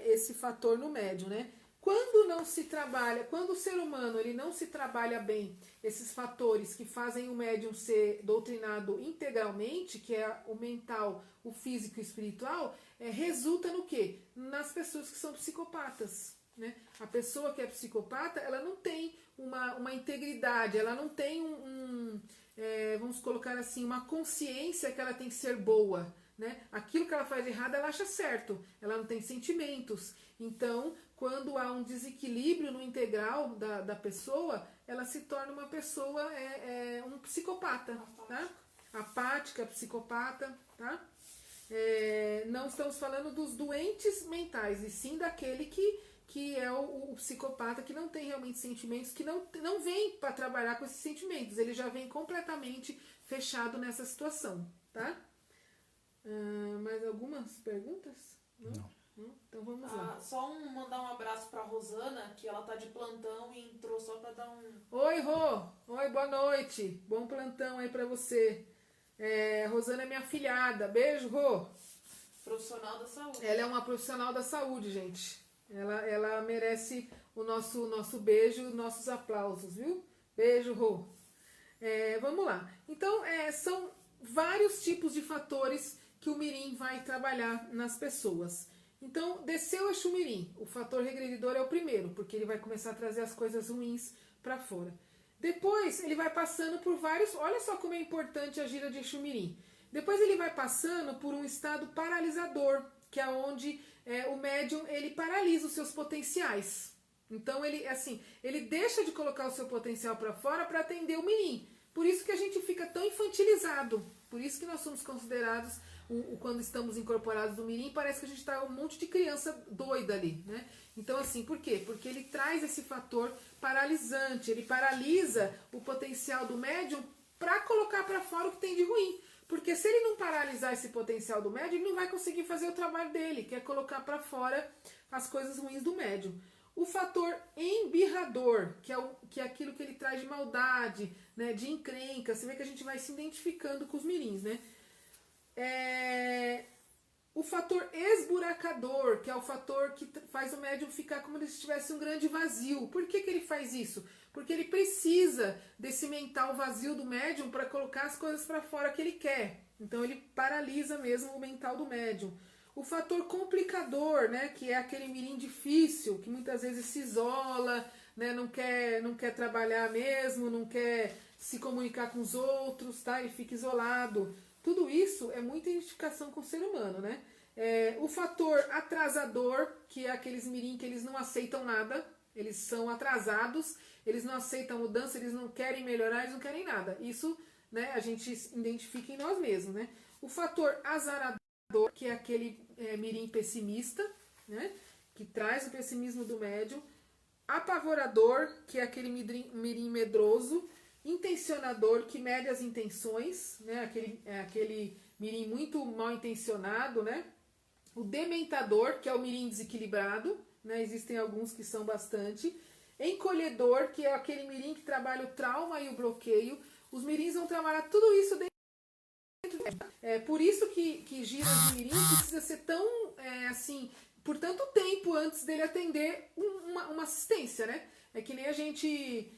esse fator no médium, né? quando não se trabalha, quando o ser humano ele não se trabalha bem esses fatores que fazem o médium ser doutrinado integralmente, que é o mental, o físico e o espiritual, resulta no quê? Nas pessoas que são psicopatas. Né? A pessoa que é psicopata, ela não tem uma integridade, ela não tem vamos colocar assim, uma consciência que ela tem que ser boa. Né? Aquilo que ela faz de errado, ela acha certo, ela não tem sentimentos. Então, quando há um desequilíbrio no integral da pessoa, ela se torna uma pessoa, um psicopata. Tá? Apática, psicopata. Tá? Não estamos falando dos doentes mentais, e sim daquele que é o psicopata que não tem realmente sentimentos, que não vem para trabalhar com esses sentimentos, ele já vem completamente fechado nessa situação. Tá? Mais algumas perguntas? Não? Então vamos lá. Só mandar um abraço pra Rosana, que ela tá de plantão e entrou só pra dar um... Oi, Rô! Oi, boa noite! Bom plantão aí pra você. Rosana é minha afilhada. Beijo, Rô! Profissional da saúde. Ela é uma profissional da saúde, gente. Ela merece o nosso beijo, nossos aplausos, viu? Beijo, Rô! Vamos lá. Então, são vários tipos de fatores que o Mirim vai trabalhar nas pessoas. Então, desceu o Exu Mirim, o fator regredidor é o primeiro, porque ele vai começar a trazer as coisas ruins para fora. Depois, ele vai passando por vários... Olha só como é importante a gira de Exu Mirim. Depois ele vai passando por um estado paralisador, que é onde o médium ele paralisa os seus potenciais. Então, ele deixa de colocar o seu potencial para fora para atender o Mirim. Por isso que a gente fica tão infantilizado. Por isso que nós somos considerados... quando estamos incorporados no Mirim, parece que a gente está um monte de criança doida ali, né? Então, assim, por quê? Porque ele traz esse fator paralisante, ele paralisa o potencial do médium para colocar para fora o que tem de ruim. Porque se ele não paralisar esse potencial do médium, ele não vai conseguir fazer o trabalho dele, que é colocar para fora as coisas ruins do médium. O fator embirrador, que é aquilo que ele traz de maldade, né, de encrenca, você vê que a gente vai se identificando com os mirins, né? O fator esburacador, que é o fator que faz o médium ficar como se tivesse um grande vazio. Por que ele faz isso? Porque ele precisa desse mental vazio do médium para colocar as coisas para fora que ele quer. Então ele paralisa mesmo o mental do médium. O fator complicador, né, que é aquele mirim difícil, que muitas vezes se isola, né, não quer trabalhar mesmo, não quer se comunicar com os outros, tá? Ele fica isolado. Tudo isso é muita identificação com o ser humano, né? O fator atrasador, que é aqueles mirim que eles não aceitam nada, eles são atrasados, eles não aceitam mudança, eles não querem melhorar, eles não querem nada. Isso, né, a gente identifica em nós mesmos, né? O fator azarador, que é aquele mirim pessimista, né, que traz o pessimismo do médium. Apavorador, que é aquele mirim medroso. Intencionador, que mede as intenções, né? Aquele mirim muito mal intencionado, né? O dementador, que é o mirim desequilibrado, né? Existem alguns que são bastante. Encolhedor, que é aquele mirim que trabalha o trauma e o bloqueio. Os mirins vão trabalhar tudo isso dentro. Por isso que gira de mirim precisa ser tão, por tanto tempo antes dele atender uma assistência, né? É que nem a gente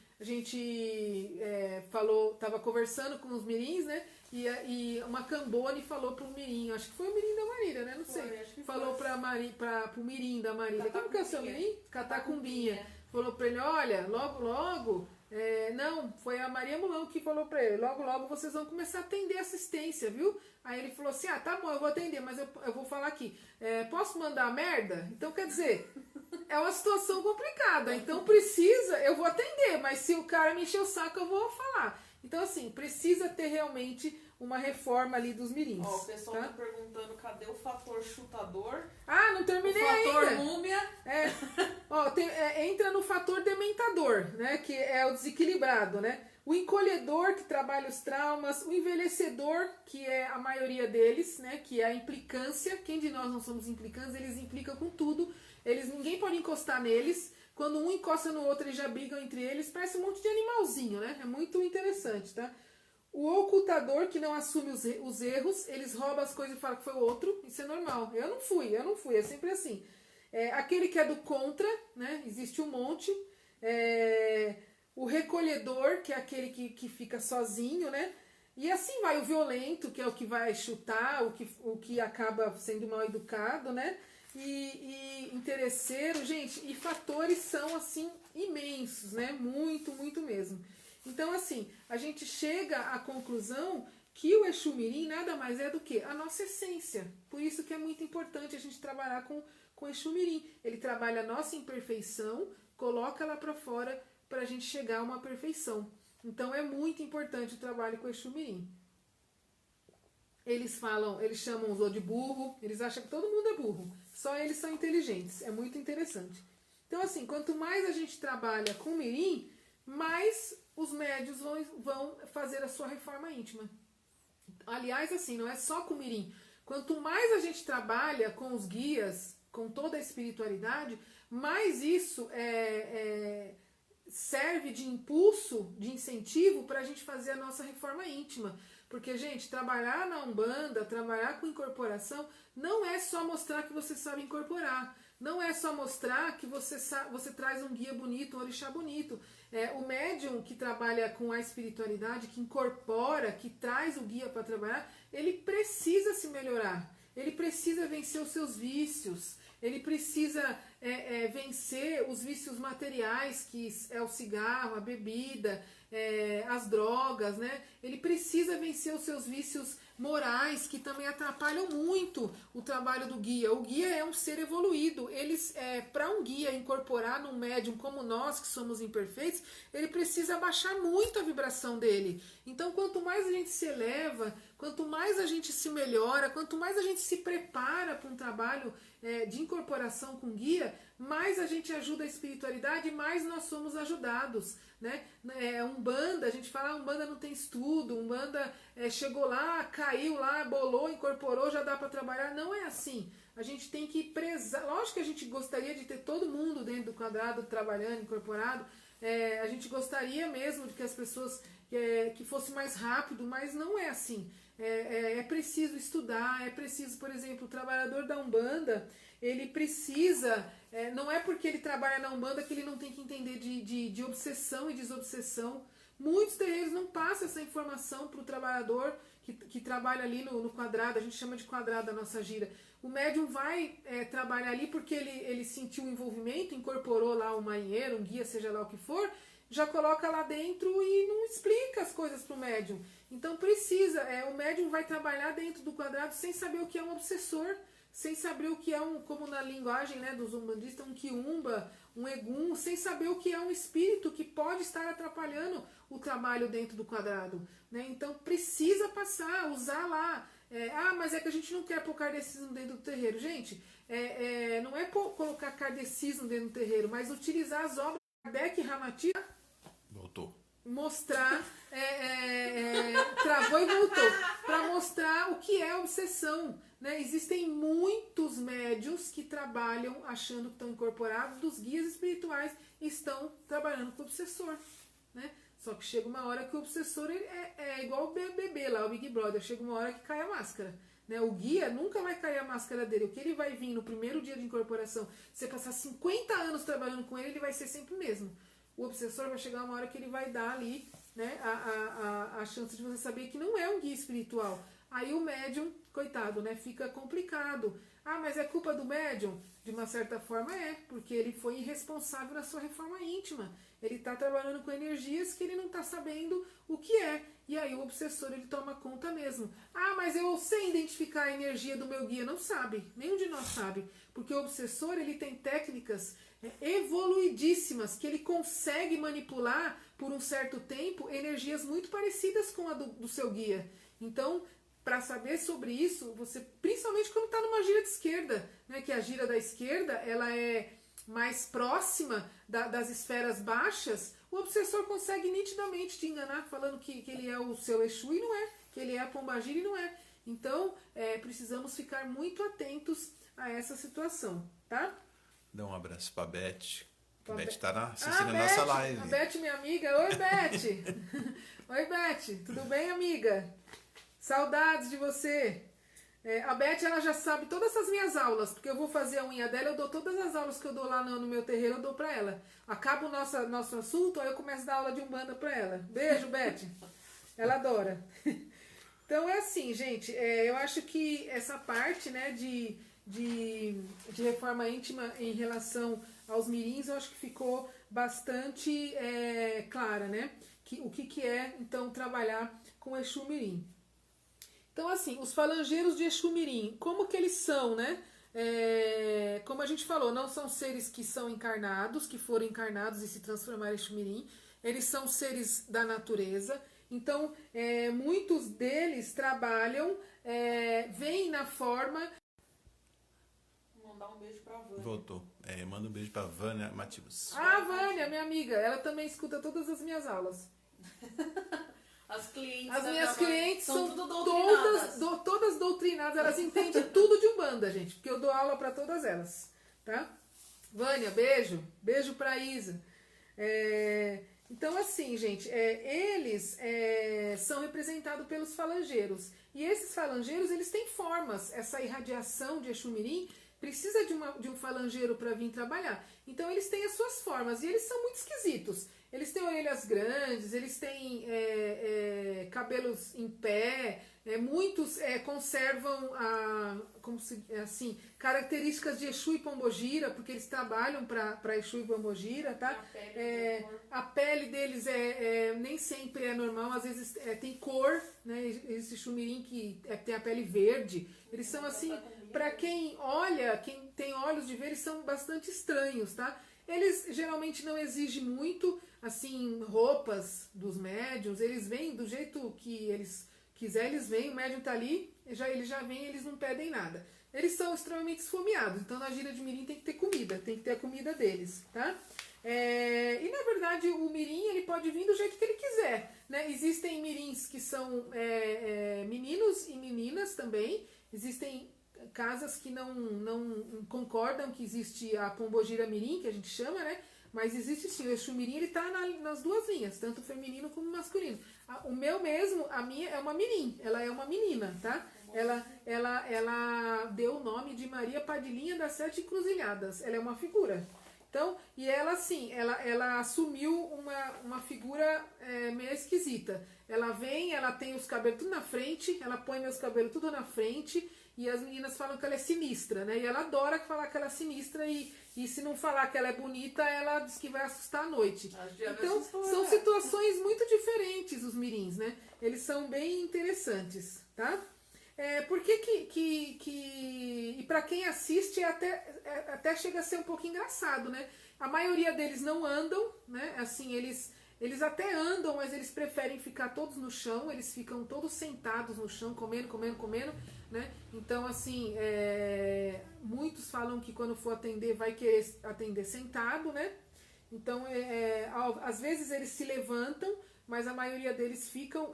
falou, estava conversando com os mirins, né? E uma Cambone falou pro mirim, acho que foi o mirim da Marília, né? Não sei. Falou pro mirim da Marília. Como que é o seu mirim? Catacumbinha. Falou pra ele, olha, logo, não, foi a Maria Mulão que falou pra ele, logo vocês vão começar a atender assistência, viu? Aí ele falou assim, tá bom, eu vou atender, mas eu vou falar aqui, posso mandar a merda? Então, quer dizer, é uma situação complicada, então eu vou atender, mas se o cara me encher o saco, eu vou falar. Então, assim, precisa ter realmente uma reforma ali dos mirins. Ó, o pessoal tá perguntando cadê o fator chutador? Ah, não terminei ainda. O fator múmia. Entra no fator dementador, né? Que é o desequilibrado, né? O encolhedor, que trabalha os traumas. O envelhecedor, que é a maioria deles, né? Que é a implicância. Quem de nós não somos implicantes? Eles implicam com tudo. Ninguém pode encostar neles. Quando um encosta no outro, eles já brigam entre eles. Parece um monte de animalzinho, né? É muito interessante, tá? O ocultador, que não assume os erros, eles roubam as coisas e falam que foi o outro. Isso é normal. Eu não fui. É sempre assim. Aquele que é do contra, né? Existe um monte. O recolhedor, que é aquele que fica sozinho, né? E assim vai o violento, que é o que vai chutar, o que acaba sendo mal educado, né? E interesseiro, gente, e fatores são assim imensos, né? Muito, muito mesmo. Então, assim, a gente chega à conclusão que o Exu Mirim nada mais é do que a nossa essência. Por isso que é muito importante a gente trabalhar com o Exu Mirim. Ele trabalha a nossa imperfeição, coloca lá para fora para a gente chegar a uma perfeição. Então é muito importante o trabalho com o Exu Mirim. Eles chamam os outros de burro, eles acham que todo mundo é burro, só eles são inteligentes, é muito interessante. Então assim, quanto mais a gente trabalha com o Mirim, mais os médios vão fazer a sua reforma íntima. Aliás, assim, não é só com o Mirim. Quanto mais a gente trabalha com os guias, com toda a espiritualidade, mais isso serve de impulso, de incentivo para a gente fazer a nossa reforma íntima. Porque, gente, trabalhar na Umbanda, trabalhar com incorporação, não é só mostrar que você sabe incorporar. Não é só mostrar que você traz um guia bonito, um orixá bonito. O médium que trabalha com a espiritualidade, que incorpora, que traz o guia para trabalhar, ele precisa se melhorar. Ele precisa vencer os seus vícios. Ele precisa vencer os vícios materiais, que é o cigarro, a bebida, as drogas, né? Ele precisa vencer os seus vícios morais, que também atrapalham muito o trabalho do guia. O guia é um ser evoluído. Para um guia incorporar num médium como nós, que somos imperfeitos, ele precisa abaixar muito a vibração dele. Então, quanto mais a gente se eleva, quanto mais a gente se melhora, quanto mais a gente se prepara para um trabalho de incorporação com guia, mais a gente ajuda a espiritualidade e mais nós somos ajudados, né? Umbanda, a gente fala, Umbanda não tem estudo, Umbanda chegou lá, caiu lá, bolou, incorporou, já dá para trabalhar. Não é assim. A gente tem que prezar. Lógico que a gente gostaria de ter todo mundo dentro do quadrado trabalhando, incorporado. A gente gostaria mesmo de que as pessoas que fosse mais rápido, mas não é assim. É preciso estudar, é preciso, por exemplo, o trabalhador da Umbanda, ele precisa, não é porque ele trabalha na Umbanda que ele não tem que entender de obsessão e desobsessão. Muitos terreiros não passam essa informação para o trabalhador que trabalha ali no quadrado, a gente chama de quadrado a nossa gira. O médium vai trabalhar ali porque ele sentiu o envolvimento, incorporou lá um marinheiro, um guia, seja lá o que for, já coloca lá dentro e não explica as coisas para o médium. Então precisa, o médium vai trabalhar dentro do quadrado sem saber o que é um obsessor, sem saber o que é como na linguagem, né, dos umbandistas, um quiumba, um egum, sem saber o que é um espírito que pode estar atrapalhando o trabalho dentro do quadrado, né? Então precisa passar, usar lá. Mas é que a gente não quer pôr kardecismo dentro do terreiro. Gente, não é colocar kardecismo dentro do terreiro, mas utilizar as obras de Kardec e Ramati. Voltou. Mostrar, travou e voltou, para mostrar o que é obsessão, né? Existem muitos médiuns que trabalham achando que estão incorporados, dos guias espirituais estão trabalhando com o obsessor, né? Só que chega uma hora que o obsessor é igual o bebê lá, o Big Brother, chega uma hora que cai a máscara, né? O guia nunca vai cair a máscara dele, o que ele vai vir no primeiro dia de incorporação, você passar 50 anos trabalhando com ele vai ser sempre o mesmo. O obsessor vai chegar uma hora que ele vai dar ali, né, a chance de você saber que não é um guia espiritual. Aí o médium, coitado, né, fica complicado. Mas é culpa do médium? De uma certa forma porque ele foi irresponsável na sua reforma íntima. Ele está trabalhando com energias que ele não está sabendo o que é. E aí o obsessor, ele toma conta mesmo. Mas eu sei identificar a energia do meu guia. Não sabe, nenhum de nós sabe. Porque o obsessor, ele tem técnicas evoluidíssimas que ele consegue manipular por um certo tempo energias muito parecidas com a do seu guia. Então, para saber sobre isso, você, principalmente quando está numa gira de esquerda, né, que a gira da esquerda ela é mais próxima das esferas baixas, o obsessor consegue nitidamente te enganar falando que ele é o seu Exu e não é, que ele é a pombagira e não é. Então, precisamos ficar muito atentos a essa situação, tá? Dá um abraço pra Beth. A Beth tá assistindo a Beth, nossa live. A Beth, minha amiga. Oi, Beth. Oi, Beth. Tudo bem, amiga? Saudades de você. A Beth, ela já sabe todas as minhas aulas, porque eu vou fazer a unha dela, eu dou todas as aulas que eu dou lá no meu terreiro, eu dou pra ela. Acaba o nosso assunto, aí eu começo a dar aula de Umbanda pra ela. Beijo, Beth. Ela adora. Então é assim, gente, eu acho que essa parte, né, de reforma íntima em relação aos mirins, eu acho que ficou bastante clara, né? O que é, então, trabalhar com Exu Mirim. Então, assim, os falangeiros de Exu Mirim, como que eles são, né? Como a gente falou, não são seres que são encarnados, que foram encarnados e se transformaram em Exu Mirim. Eles são seres da natureza. Então, muitos deles trabalham, vêm na forma... Vou mandar um beijo pra Vânia. Voltou. Manda um beijo pra Vânia Matheus. Ah, Vânia, minha amiga, ela também escuta todas as minhas aulas. As clientes As da minhas minha clientes são são tudo doutrinadas. todas doutrinadas, elas entendem tudo de Umbanda, gente, porque eu dou aula para todas elas, tá? Vânia, beijo. Beijo pra Isa. Então, assim, gente, eles são representados pelos falangeiros. E esses falangeiros, eles têm formas. Essa irradiação de Exu Mirim precisa de um falangeiro para vir trabalhar. Então, eles têm as suas formas. E eles são muito esquisitos. Eles têm orelhas grandes, eles têm cabelos em pé, muitos conservam características de Exu e Pombogira, porque eles trabalham para Exu e Pombogira, tá? A pele deles nem sempre é normal, às vezes tem cor, né? Esse Exu Mirim que tem a pele verde, eles são assim, para quem olha, quem tem olhos de ver, eles são bastante estranhos, tá? Eles geralmente não exigem muito, assim, roupas dos médiuns, eles vêm do jeito que eles quiserem, eles vêm, o médium tá ali, eles já vêm, eles não pedem nada. Eles são extremamente esfomeados, então na gira de mirim tem que ter comida, tem que ter a comida deles, tá? E na verdade o mirim ele pode vir do jeito que ele quiser, né? Existem mirins que são meninos e meninas também, existem casas que não concordam que existe a Pombogira Mirim, que a gente chama, né? Mas existe sim, o Exu Mirim, ele tá nas duas linhas, tanto feminino como masculino. O meu mesmo, a minha é uma Mirim, ela é uma menina, tá? Ela deu o nome de Maria Padilhinha das Sete Encruzilhadas, ela é uma figura. Então, e ela assim, ela assumiu uma figura meio esquisita. Ela vem, ela tem os cabelos tudo na frente, ela põe meus cabelos tudo na frente, e as meninas falam que ela é sinistra, né? E ela adora falar que ela é sinistra e se não falar que ela é bonita, ela diz que vai assustar à noite. Então, são situações muito diferentes os mirins, né? Eles são bem interessantes, tá? Por que e para quem assiste até chega a ser um pouco engraçado, né? A maioria deles não andam, né? Assim, eles até andam, mas eles preferem ficar todos no chão, eles ficam todos sentados no chão, comendo, né? Então, assim, muitos falam que quando for atender, vai querer atender sentado, né? Então, às vezes eles se levantam, mas a maioria deles ficam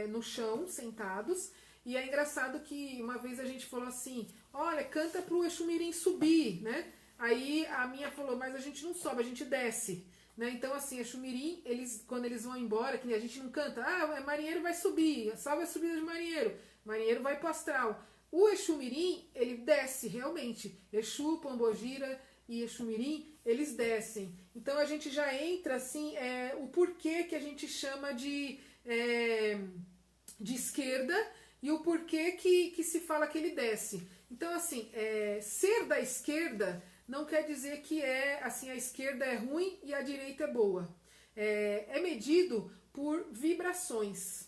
no chão, sentados. E é engraçado que uma vez a gente falou assim, olha, canta pro Exu Mirim subir, né? Aí a minha falou, mas a gente não sobe, a gente desce. Né? Então, assim, Exu Mirim, quando eles vão embora, que a gente não canta, marinheiro vai subir, salve a subida de marinheiro, marinheiro vai pro astral. O Exu Mirim, ele desce realmente. Exu, Pombogira e Exu Mirim, eles descem. Então a gente já entra assim, o porquê que a gente chama de esquerda e o porquê que se fala que ele desce. Então, assim, ser da esquerda não quer dizer que assim, a esquerda é ruim e a direita é boa. É medido por vibrações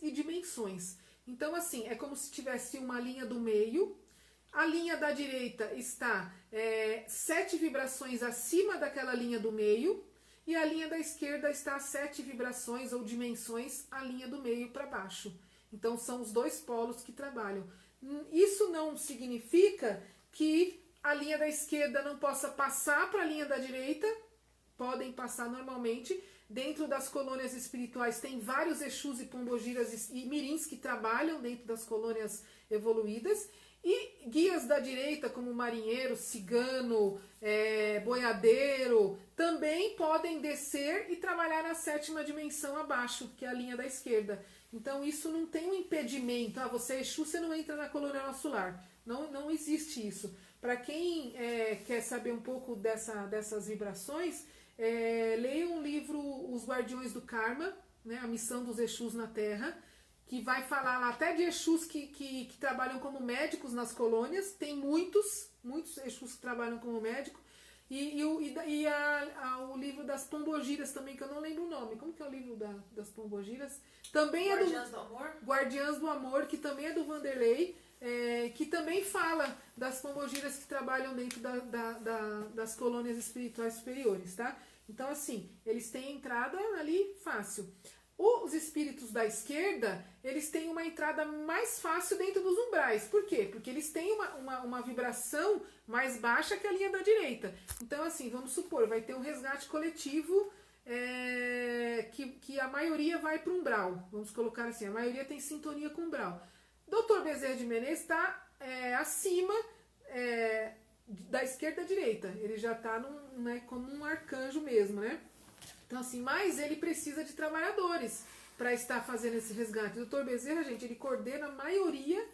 e dimensões. Então, assim, é como se tivesse uma linha do meio. A linha da direita está 7 vibrações acima daquela linha do meio. E a linha da esquerda está 7 vibrações ou dimensões a linha do meio para baixo. Então, são os dois polos que trabalham. Isso não significa que a linha da esquerda não possa passar para a linha da direita. Podem passar normalmente. Dentro das colônias espirituais tem vários Exus e Pombogiras e Mirins que trabalham dentro das colônias evoluídas. E guias da direita, como marinheiro, cigano, boiadeiro, também podem descer e trabalhar na 7ª dimensão abaixo, que é a linha da esquerda. Então isso não tem um impedimento. Ah, você é Exu, você não entra na colônia nosso lar. Não existe isso. Para quem quer saber um pouco dessas vibrações, leia um livro Os Guardiões do Karma, né, a missão dos Exus na Terra, que vai falar lá até de Exus que trabalham como médicos nas colônias. Tem muitos Exus que trabalham como médico. E o livro das Pombogiras também, que eu não lembro o nome. Como que é o livro das Pombogiras? Também Guardiãs do Amor? Guardiãs do Amor, que também é do Vanderlei, que também fala das Pombogiras que trabalham dentro das colônias espirituais superiores, tá? Então, assim, eles têm entrada ali fácil. Os espíritos da esquerda, eles têm uma entrada mais fácil dentro dos umbrais. Por quê? Porque eles têm uma vibração mais baixa que a linha da direita. Então, assim, vamos supor, vai ter um resgate coletivo que a maioria vai para o umbral. Vamos colocar assim, a maioria tem sintonia com o umbral. Dr. Bezerra de Menezes está acima da esquerda à direita. Ele já está como um arcanjo mesmo, né? Então, assim, mas ele precisa de trabalhadores para estar fazendo esse resgate. O Dr. Bezerra, gente, ele coordena a maioria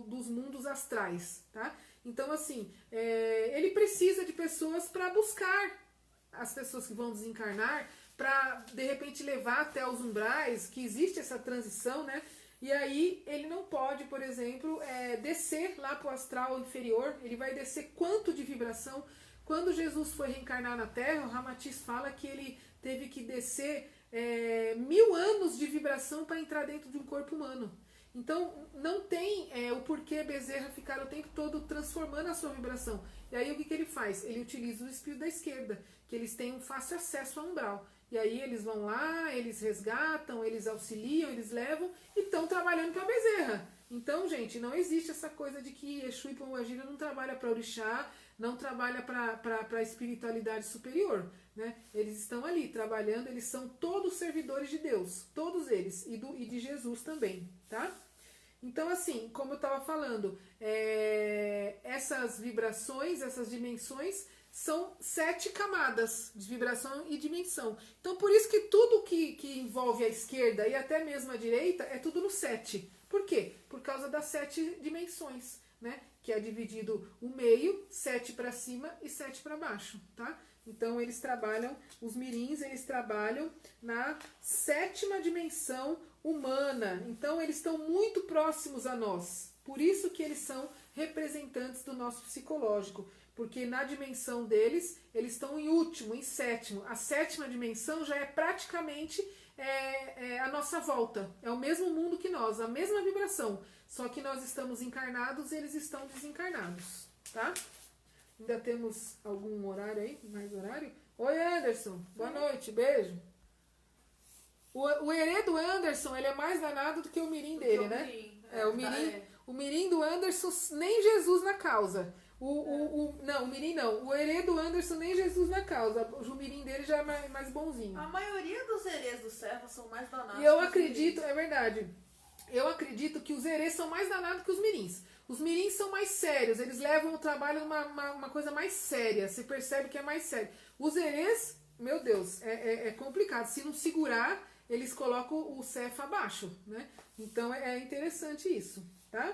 dos mundos astrais, tá? Então, assim, ele precisa de pessoas para buscar as pessoas que vão desencarnar, para, de repente, levar até os umbrais, que existe essa transição, né? E aí ele não pode, por exemplo, descer lá para o astral inferior. Ele vai descer quanto de vibração? Quando Jesus foi reencarnar na Terra, o Ramatiz fala que ele teve que descer 1000 anos de vibração para entrar dentro de um corpo humano. Então, não tem o porquê Bezerra ficar o tempo todo transformando a sua vibração. E aí, o que ele faz? Ele utiliza o espírito da esquerda, que eles têm um fácil acesso ao umbral. E aí, eles vão lá, eles resgatam, eles auxiliam, eles levam e estão trabalhando para Bezerra. Então, gente, não existe essa coisa de que Exu e Pombagira não trabalha para orixá, não trabalha para a espiritualidade superior, né? Eles estão ali trabalhando, eles são todos servidores de Deus, todos eles, e de Jesus também, tá? Então, assim, como eu estava falando, essas vibrações, essas dimensões, são 7 camadas de vibração e dimensão. Então, por isso que tudo que envolve a esquerda e até mesmo a direita é tudo no 7. Por quê? Por causa das 7 dimensões, né? Que é dividido o meio, 7 para cima e 7 para baixo, tá? Então, eles trabalham, os mirins, eles trabalham na 7ª dimensão humana. Então, eles estão muito próximos a nós. Por isso que eles são representantes do nosso psicológico. Porque na dimensão deles, eles estão em último, em 7º. A 7ª dimensão já é praticamente a nossa volta. É o mesmo mundo que nós, a mesma vibração. Só que nós estamos encarnados e eles estão desencarnados, tá? Ainda temos algum horário aí? Mais horário? Oi, Anderson. Boa noite. Beijo. O herê do Anderson, ele é mais danado do que o mirim dele, né? O mirim do Anderson, nem Jesus na causa. Não, o mirim não. O herê do Anderson, nem Jesus na causa. O mirim dele já é mais bonzinho. A maioria dos herês do servo são mais danados. E eu acredito, é verdade. Eu acredito que os herês são mais danados que os mirins. Os mirins são mais sérios, eles levam o trabalho uma coisa mais séria. Você percebe que é mais sério. Os herês, meu Deus, é complicado. Se não segurar, eles colocam o cefa abaixo, né? Então é interessante isso, tá?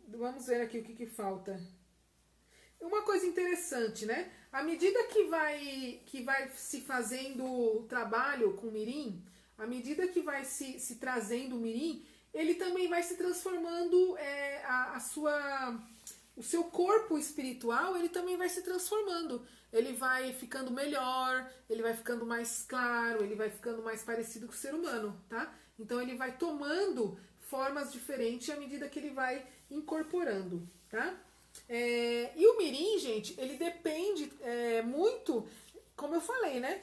Vamos ver aqui o que falta. Uma coisa interessante, né? À medida que vai se fazendo o trabalho com o mirim, à medida que vai se trazendo o mirim, ele também vai se transformando, o seu corpo espiritual, ele também vai se transformando. Ele vai ficando melhor, ele vai ficando mais claro, ele vai ficando mais parecido com o ser humano, tá? Então ele vai tomando formas diferentes à medida que ele vai incorporando, tá? E o mirim, gente, ele depende muito, como eu falei, né?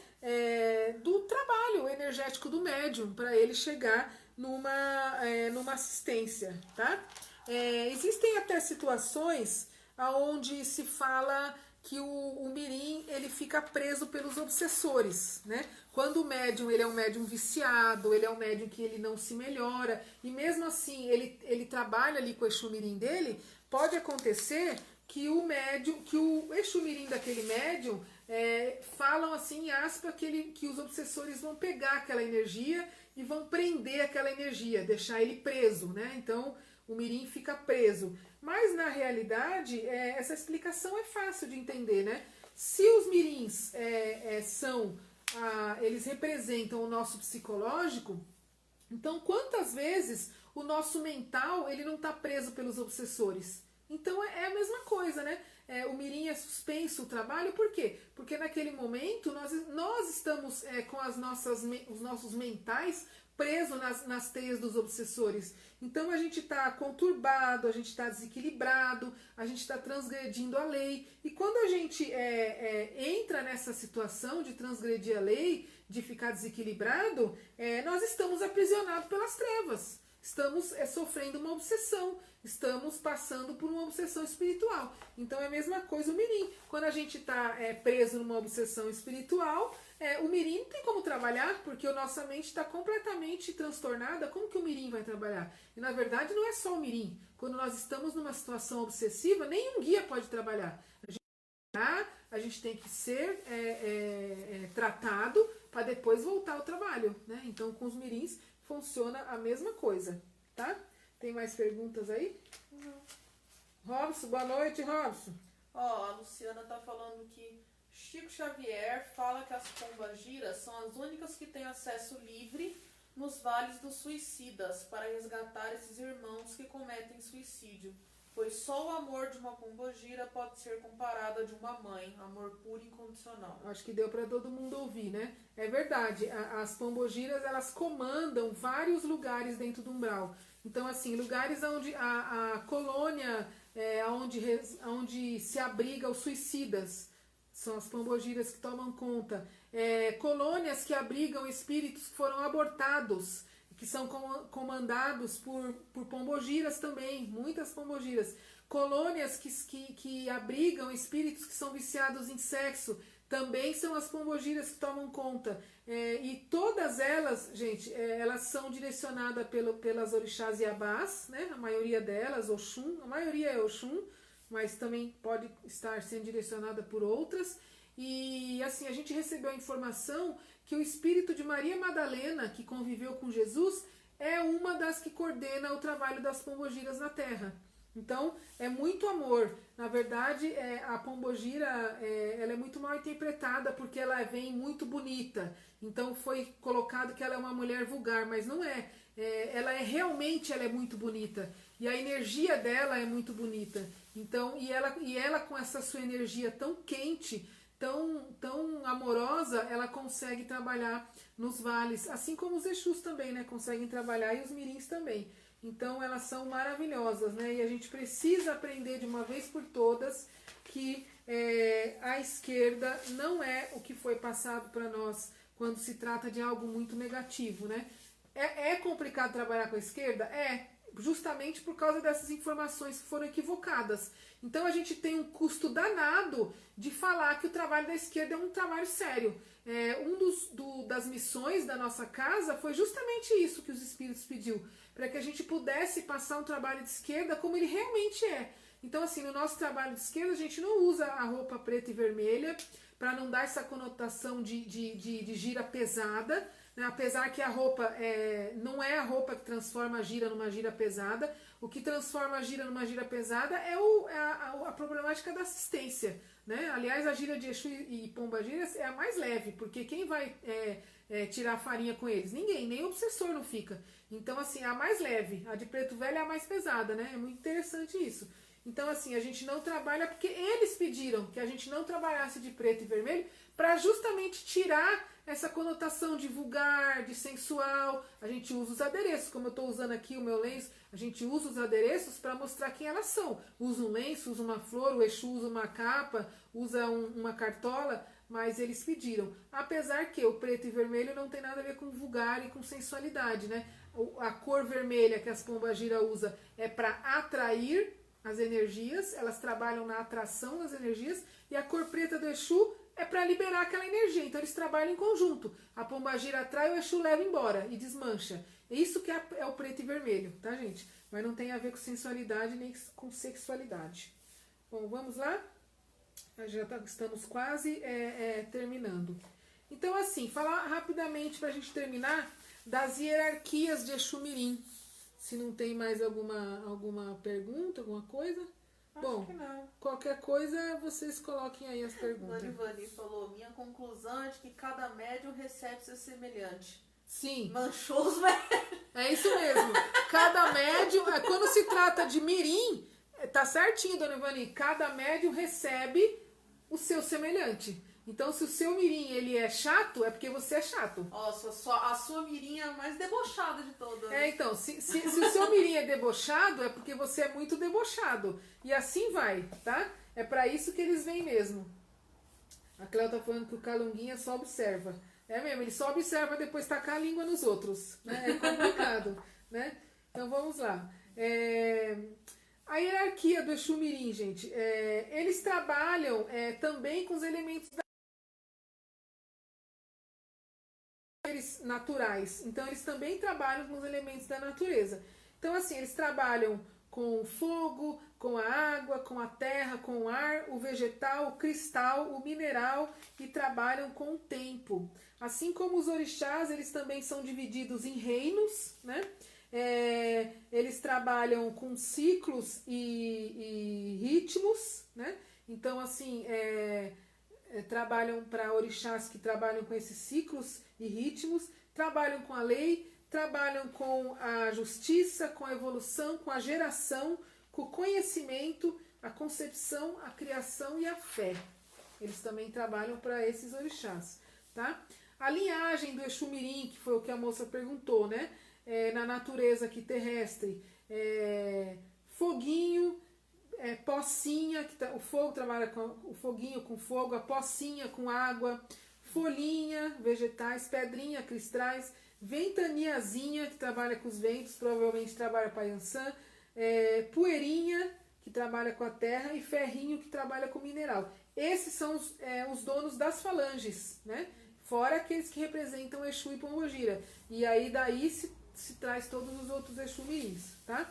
Do trabalho energético do médium para ele chegar numa assistência, tá? Existem até situações onde se fala que o mirim ele fica preso pelos obsessores, né? Quando o médium ele é um médium viciado, ele é um médium que ele não se melhora, e mesmo assim ele trabalha ali com o Exu Mirim dele, pode acontecer que o Exu Mirim daquele médium falam assim, em aspa, que os obsessores vão pegar aquela energia e vão prender aquela energia, deixar ele preso, né? Então o mirim fica preso. Mas na realidade, essa explicação é fácil de entender, né? Se os mirins eles representam o nosso psicológico, então quantas vezes o nosso mental ele não está preso pelos obsessores? Então é a mesma coisa, né? O mirim é suspenso o trabalho, por quê? Porque naquele momento nós estamos com os nossos mentais presos nas teias dos obsessores. Então a gente está conturbado, a gente está desequilibrado, a gente está transgredindo a lei. E quando a gente entra nessa situação de transgredir a lei, de ficar desequilibrado, nós estamos aprisionados pelas trevas. Estamos sofrendo uma obsessão, estamos passando por uma obsessão espiritual. Então é a mesma coisa o mirim. Quando a gente está preso numa obsessão espiritual, o mirim não tem como trabalhar, porque a nossa mente está completamente transtornada. Como que o mirim vai trabalhar? E na verdade não é só o mirim. Quando nós estamos numa situação obsessiva, nenhum guia pode trabalhar. A gente tem que ser tratado para depois voltar ao trabalho, né? Então com os mirins funciona a mesma coisa, tá? Tem mais perguntas aí? Não. Robson, boa noite, Robson. Ó, a Luciana tá falando que Chico Xavier fala que as pombagiras são as únicas que têm acesso livre nos vales dos suicidas para resgatar esses irmãos que cometem suicídio, pois só o amor de uma pombogira pode ser comparado a de uma mãe, amor puro e incondicional. Acho que deu para todo mundo ouvir, né? É verdade, as pombogiras elas comandam vários lugares dentro do umbral. Então, assim, lugares onde a colônia, onde se abriga os suicidas, são as pombogiras que tomam conta. Colônias que abrigam espíritos que foram abortados, que são comandados por pombogiras também, muitas pombogiras. Colônias que abrigam espíritos que são viciados em sexo, também são as pombogiras que tomam conta. E todas elas, gente, elas são direcionadas pelas orixás Iabás, né? A maioria delas, Oxum, a maioria é Oxum, mas também pode estar sendo direcionada por outras. E assim, a gente recebeu a informação que o espírito de Maria Madalena, que conviveu com Jesus, é uma das que coordena o trabalho das pombogiras na Terra. Então, é muito amor. Na verdade, a pombogira ela é muito mal interpretada porque ela vem muito bonita. Então, foi colocado que ela é uma mulher vulgar, mas não é. Ela é muito bonita. E a energia dela é muito bonita. Então, e ela com essa sua energia tão quente, tão amorosa, ela consegue trabalhar nos vales, assim como os Exus também, né, conseguem trabalhar, e os mirins também. Então elas são maravilhosas, né, e a gente precisa aprender de uma vez por todas que a esquerda não é o que foi passado para nós quando se trata de algo muito negativo, né. É complicado trabalhar com a esquerda? Justamente por causa dessas informações que foram equivocadas. Então a gente tem um custo danado de falar que o trabalho da esquerda é um trabalho sério. Das missões da nossa casa foi justamente isso que os espíritos pediu, para que a gente pudesse passar um trabalho de esquerda como ele realmente é. Então assim, no nosso trabalho de esquerda a gente não usa a roupa preta e vermelha para não dar essa conotação de gira pesada, né? Apesar que a roupa não é a roupa que transforma a gira numa gira pesada. O que transforma a gira numa gira pesada é a problemática da assistência, né? Aliás, a gira de Exu e Pombagiras é a mais leve, porque quem vai tirar farinha com eles? Ninguém, nem o obsessor não fica. Então, assim, é a mais leve. A de preto velho é a mais pesada, né? É muito interessante isso. Então, assim, a gente não trabalha porque eles pediram que a gente não trabalhasse de preto e vermelho para justamente tirar essa conotação de vulgar, de sensual. A gente usa os adereços, como eu estou usando aqui o meu lenço, a gente usa os adereços para mostrar quem elas são. Usa um lenço, usa uma flor, o Exu usa uma capa, usa uma cartola, mas eles pediram. Apesar que o preto e vermelho não tem nada a ver com vulgar e com sensualidade, né? A cor vermelha que as pombagira usa é para atrair as energias, elas trabalham na atração das energias, e a cor preta do Exu é para liberar aquela energia. Então eles trabalham em conjunto. A pombagira atrai, o Exu leva embora e desmancha. É isso que é o preto e vermelho, tá, gente? Mas não tem a ver com sensualidade nem com sexualidade. Bom, vamos lá? Estamos quase terminando. Então, assim, falar rapidamente para a gente terminar das hierarquias de Exu Mirim. Se não tem mais alguma pergunta, alguma coisa? Acho que não. Qualquer coisa, vocês coloquem aí as perguntas. Dona Ivani falou, minha conclusão é de que cada médium recebe seu semelhante. Sim. Manchou os médios. É isso mesmo. Cada médium, quando se trata de mirim, tá certinho, Dona Ivani, cada médium recebe o seu semelhante. Então, se o seu mirim ele é chato, é porque você é chato. Nossa, a sua mirinha é a mais debochada de todas. Então, se o seu mirim é debochado, é porque você é muito debochado. E assim vai, tá? É pra isso que eles vêm mesmo. A Cléo tá falando que o Calunguinha só observa. É mesmo, ele só observa depois tacar a língua nos outros. Né? É complicado, né? Então, vamos lá. A hierarquia do Exu Mirim, gente, eles trabalham também com os elementos naturais. Então, eles também trabalham com os elementos da natureza. Então, assim, eles trabalham com o fogo, com a água, com a terra, com o ar, o vegetal, o cristal, o mineral e trabalham com o tempo. Assim como os orixás, eles também são divididos em reinos, né? Eles trabalham com ciclos e ritmos, né? Então, assim, trabalham para orixás que trabalham com esses ciclos e ritmos, trabalham com a lei, trabalham com a justiça, com a evolução, com a geração, com o conhecimento, a concepção, a criação e a fé. Eles também trabalham para esses orixás, tá? A linhagem do Exu Mirim, que foi o que a moça perguntou, né? Na natureza aqui terrestre, foguinho, pocinha, o fogo trabalha com o foguinho com fogo, a pocinha com água, folhinha, vegetais, pedrinha, cristais, ventaniazinha, que trabalha com os ventos, provavelmente trabalha para Yansan, poeirinha, que trabalha com a terra, e ferrinho, que trabalha com mineral. Esses são os donos das falanges, né? Fora aqueles que representam Exu e Pombogira. E aí daí se traz todos os outros Exu Mirins, tá?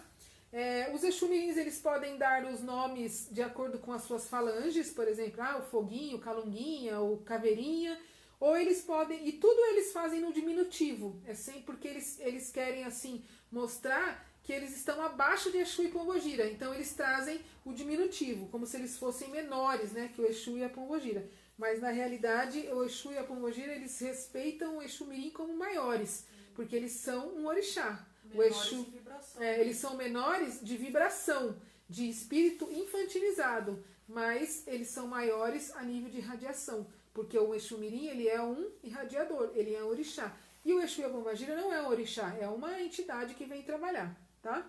Os Exu Mirins, eles podem dar os nomes de acordo com as suas falanges, por exemplo, o foguinho, o calunguinha, o caveirinha, ou eles podem, e tudo eles fazem no diminutivo, sempre porque eles querem assim mostrar que eles estão abaixo de Exu e Pombogira, então eles trazem o diminutivo, como se eles fossem menores, né, que o Exu e a Pombogira. Mas na realidade o Exu e a Pombogira, eles respeitam o Exu Mirim como maiores, porque eles são um orixá. O Exu, eles são menores de vibração, de espírito infantilizado, mas eles são maiores a nível de radiação, porque o Exu Mirim, ele é um irradiador, ele é um orixá. E o Exu e a Pombogira não é um orixá, é uma entidade que vem trabalhar, tá?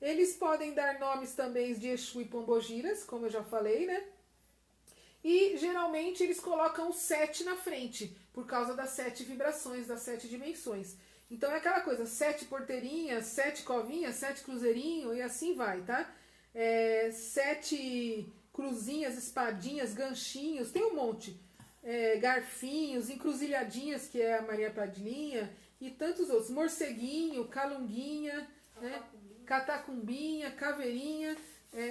Eles podem dar nomes também de Exu e Pombogiras, como eu já falei, né? E geralmente eles colocam o 7 na frente, por causa das 7 vibrações, das 7 dimensões. Então é aquela coisa, 7 porteirinhas, 7 covinhas, 7 cruzeirinho e assim vai, tá? 7 cruzinhas, espadinhas, ganchinhos, tem um monte. Garfinhos, encruzilhadinhas, que é a Maria Padilhinha, e tantos outros. Morceguinho, calunguinha, catacumbinha, caveirinha,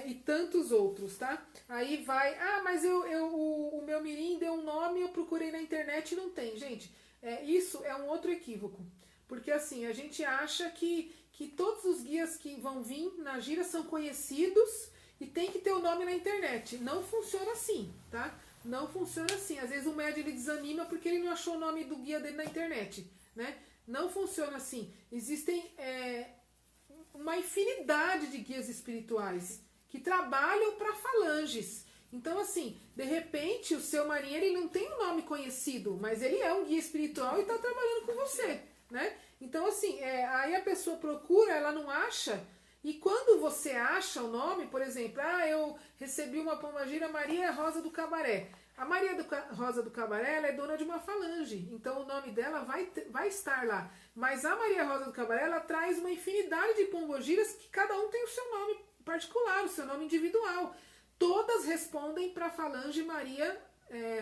e tantos outros, tá? Aí vai, mas o meu mirim deu um nome, eu procurei na internet e não tem. Gente, isso é um outro equívoco. Porque assim, a gente acha que todos os guias que vão vir na gira são conhecidos e tem que ter o nome na internet. Não funciona assim, tá? Não funciona assim. Às vezes o médium ele desanima porque ele não achou o nome do guia dele na internet, né? Não funciona assim. Existem uma infinidade de guias espirituais que trabalham para falanges. Então, assim, de repente o seu marinheiro ele não tem um nome conhecido, mas ele é um guia espiritual e está trabalhando com você, né? Então, assim, aí a pessoa procura, ela não acha, e quando você acha o nome, por exemplo, eu recebi uma pombagira Maria Rosa do Cabaré. A Maria Rosa do Cabaré, ela é dona de uma falange, então o nome dela vai estar lá. Mas a Maria Rosa do Cabaré, ela traz uma infinidade de pombogiras que cada um tem o seu nome particular, o seu nome individual. Todas respondem para a falange Maria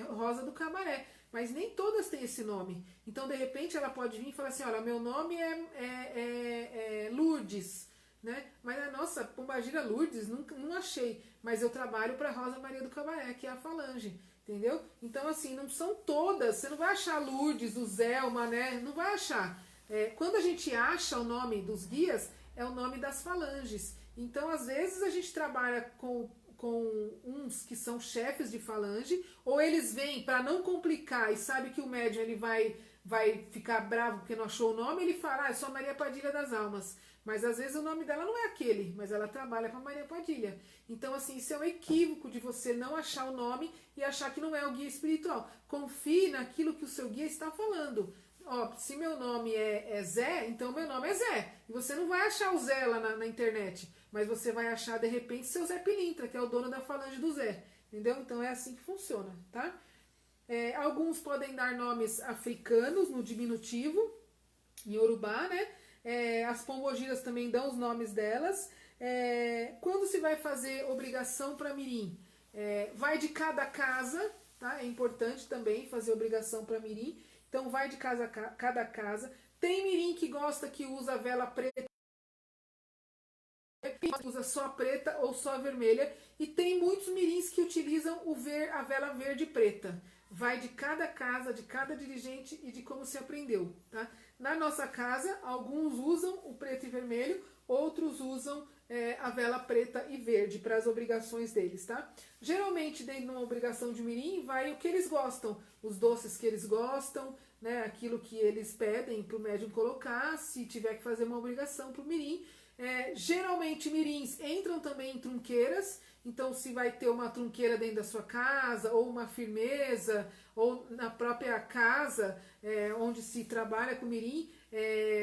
Rosa do Cabaré, mas nem todas têm esse nome. Então, de repente, ela pode vir e falar assim, olha, meu nome é Lourdes, né? Mas, nossa, Pombagira Lourdes, não achei. Mas eu trabalho para Rosa Maria do Cabaré, que é a Falange, entendeu? Então, assim, não são todas. Você não vai achar Lourdes, o Zelma, né? Não vai achar. Quando a gente acha o nome dos guias, é o nome das falanges. Então, às vezes, a gente trabalha com uns que são chefes de falange, ou eles vêm para não complicar e sabe que o médium ele vai ficar bravo porque não achou o nome, ele fala, eu sou Maria Padilha das Almas. Mas às vezes o nome dela não é aquele, mas ela trabalha para Maria Padilha. Então, assim, isso é um equívoco de você não achar o nome e achar que não é o guia espiritual. Confie naquilo que o seu guia está falando. Ó, se meu nome é Zé, então meu nome é Zé. E você não vai achar o Zé lá na internet, mas você vai achar, de repente, seu Zé Pilintra, que é o dono da falange do Zé. Entendeu? Então é assim que funciona, tá? Alguns podem dar nomes africanos no diminutivo, em Yorubá, né? As pombogiras também dão os nomes delas. Quando se vai fazer obrigação para mirim? Vai de cada casa, tá? É importante também fazer obrigação para mirim. Então vai de cada casa. Tem mirim que gosta que usa vela preta, usa só preta ou só vermelha. E tem muitos mirins que utilizam a vela verde e preta. Vai de cada casa, de cada dirigente e de como se aprendeu, tá? Na nossa casa, alguns usam o preto e vermelho, outros usam a vela preta e verde para as obrigações deles, tá? Geralmente, dentro de uma obrigação de mirim, vai o que eles gostam, os doces que eles gostam, né? Aquilo que eles pedem para o médium colocar, se tiver que fazer uma obrigação para o mirim. Geralmente, mirins entram também em trunqueiras. Então, se vai ter uma trunqueira dentro da sua casa, ou uma firmeza, ou na própria casa onde se trabalha com mirim,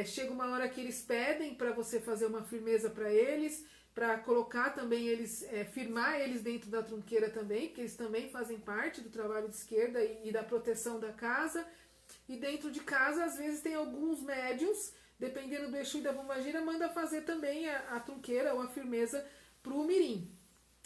chega uma hora que eles pedem para você fazer uma firmeza para eles, para colocar também eles, firmar eles dentro da trunqueira também, porque eles também fazem parte do trabalho de esquerda e da proteção da casa. E dentro de casa, às vezes, tem alguns médiuns, dependendo do Exu e da Pombagira, manda fazer também a trunqueira ou a firmeza para o mirim.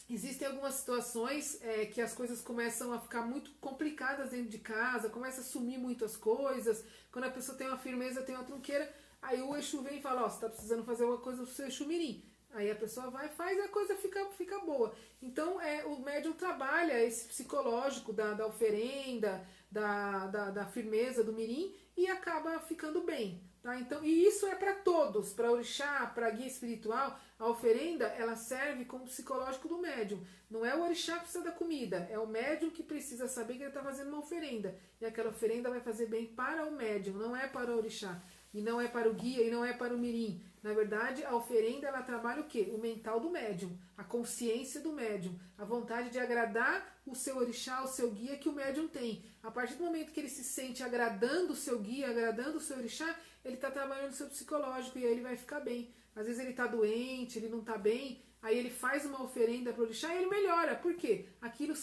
Existem algumas situações que as coisas começam a ficar muito complicadas dentro de casa, começa a sumir muitas coisas. Quando a pessoa tem uma firmeza, tem uma trunqueira, aí o Exu vem e fala, você está precisando fazer alguma coisa pro seu Exu mirim. Aí a pessoa vai e faz e a coisa fica boa. Então o médium trabalha esse psicológico da oferenda, da firmeza do mirim e acaba ficando bem. Tá? Então, e isso é para todos, para orixá, para guia espiritual. A oferenda ela serve como psicológico do médium. Não é o orixá que precisa da comida, é o médium que precisa saber que ele está fazendo uma oferenda. E aquela oferenda vai fazer bem para o médium, não é para o orixá. E não é para o guia, e não é para o mirim. Na verdade, a oferenda ela trabalha o quê? O mental do médium, a consciência do médium, a vontade de agradar o seu orixá, o seu guia que o médium tem. A partir do momento que ele se sente agradando o seu guia, agradando o seu orixá, ele está trabalhando o seu psicológico e aí ele vai ficar bem. Às vezes ele está doente, ele não está bem, aí ele faz uma oferenda para o orixá e ele melhora. Por quê? Aquilo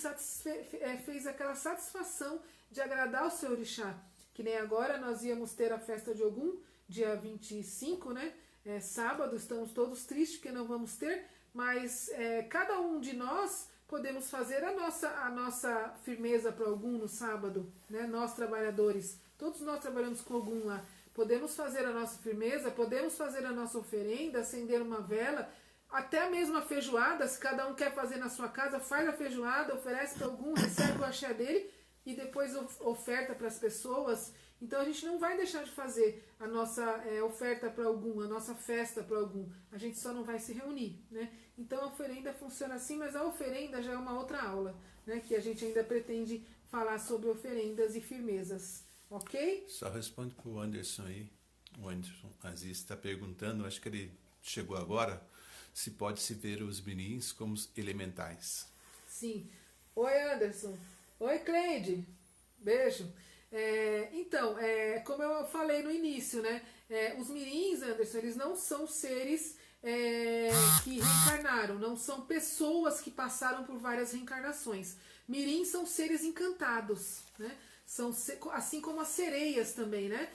fez aquela satisfação de agradar o seu orixá. Que nem agora nós íamos ter a festa de Ogum, dia 25, né? Sábado, estamos todos tristes porque não vamos ter, mas cada um de nós podemos fazer a nossa firmeza para Ogum no sábado, né? Nós trabalhadores, todos nós trabalhamos com Ogum lá, podemos fazer a nossa firmeza, podemos fazer a nossa oferenda, acender uma vela, até a mesma feijoada, se cada um quer fazer na sua casa, faz a feijoada, oferece para Ogum, recebe o axé dele e depois oferta para as pessoas. Então a gente não vai deixar de fazer a nossa oferta para Ogum, a nossa festa para Ogum. A gente só não vai se reunir, né? Então a oferenda funciona assim, mas a oferenda já é uma outra aula, né? Que a gente ainda pretende falar sobre oferendas e firmezas, ok? Só responde para o Anderson aí. O Anderson Aziz está perguntando, acho que ele chegou agora, se pode se ver os mirins como elementais. Sim. Oi, Anderson. Oi, Cleide. Beijo. Então, como eu falei no início, né? Os mirins, Anderson, eles não são seres que reencarnaram, não são pessoas que passaram por várias reencarnações. Mirins são seres encantados, né? São assim como as sereias também, né?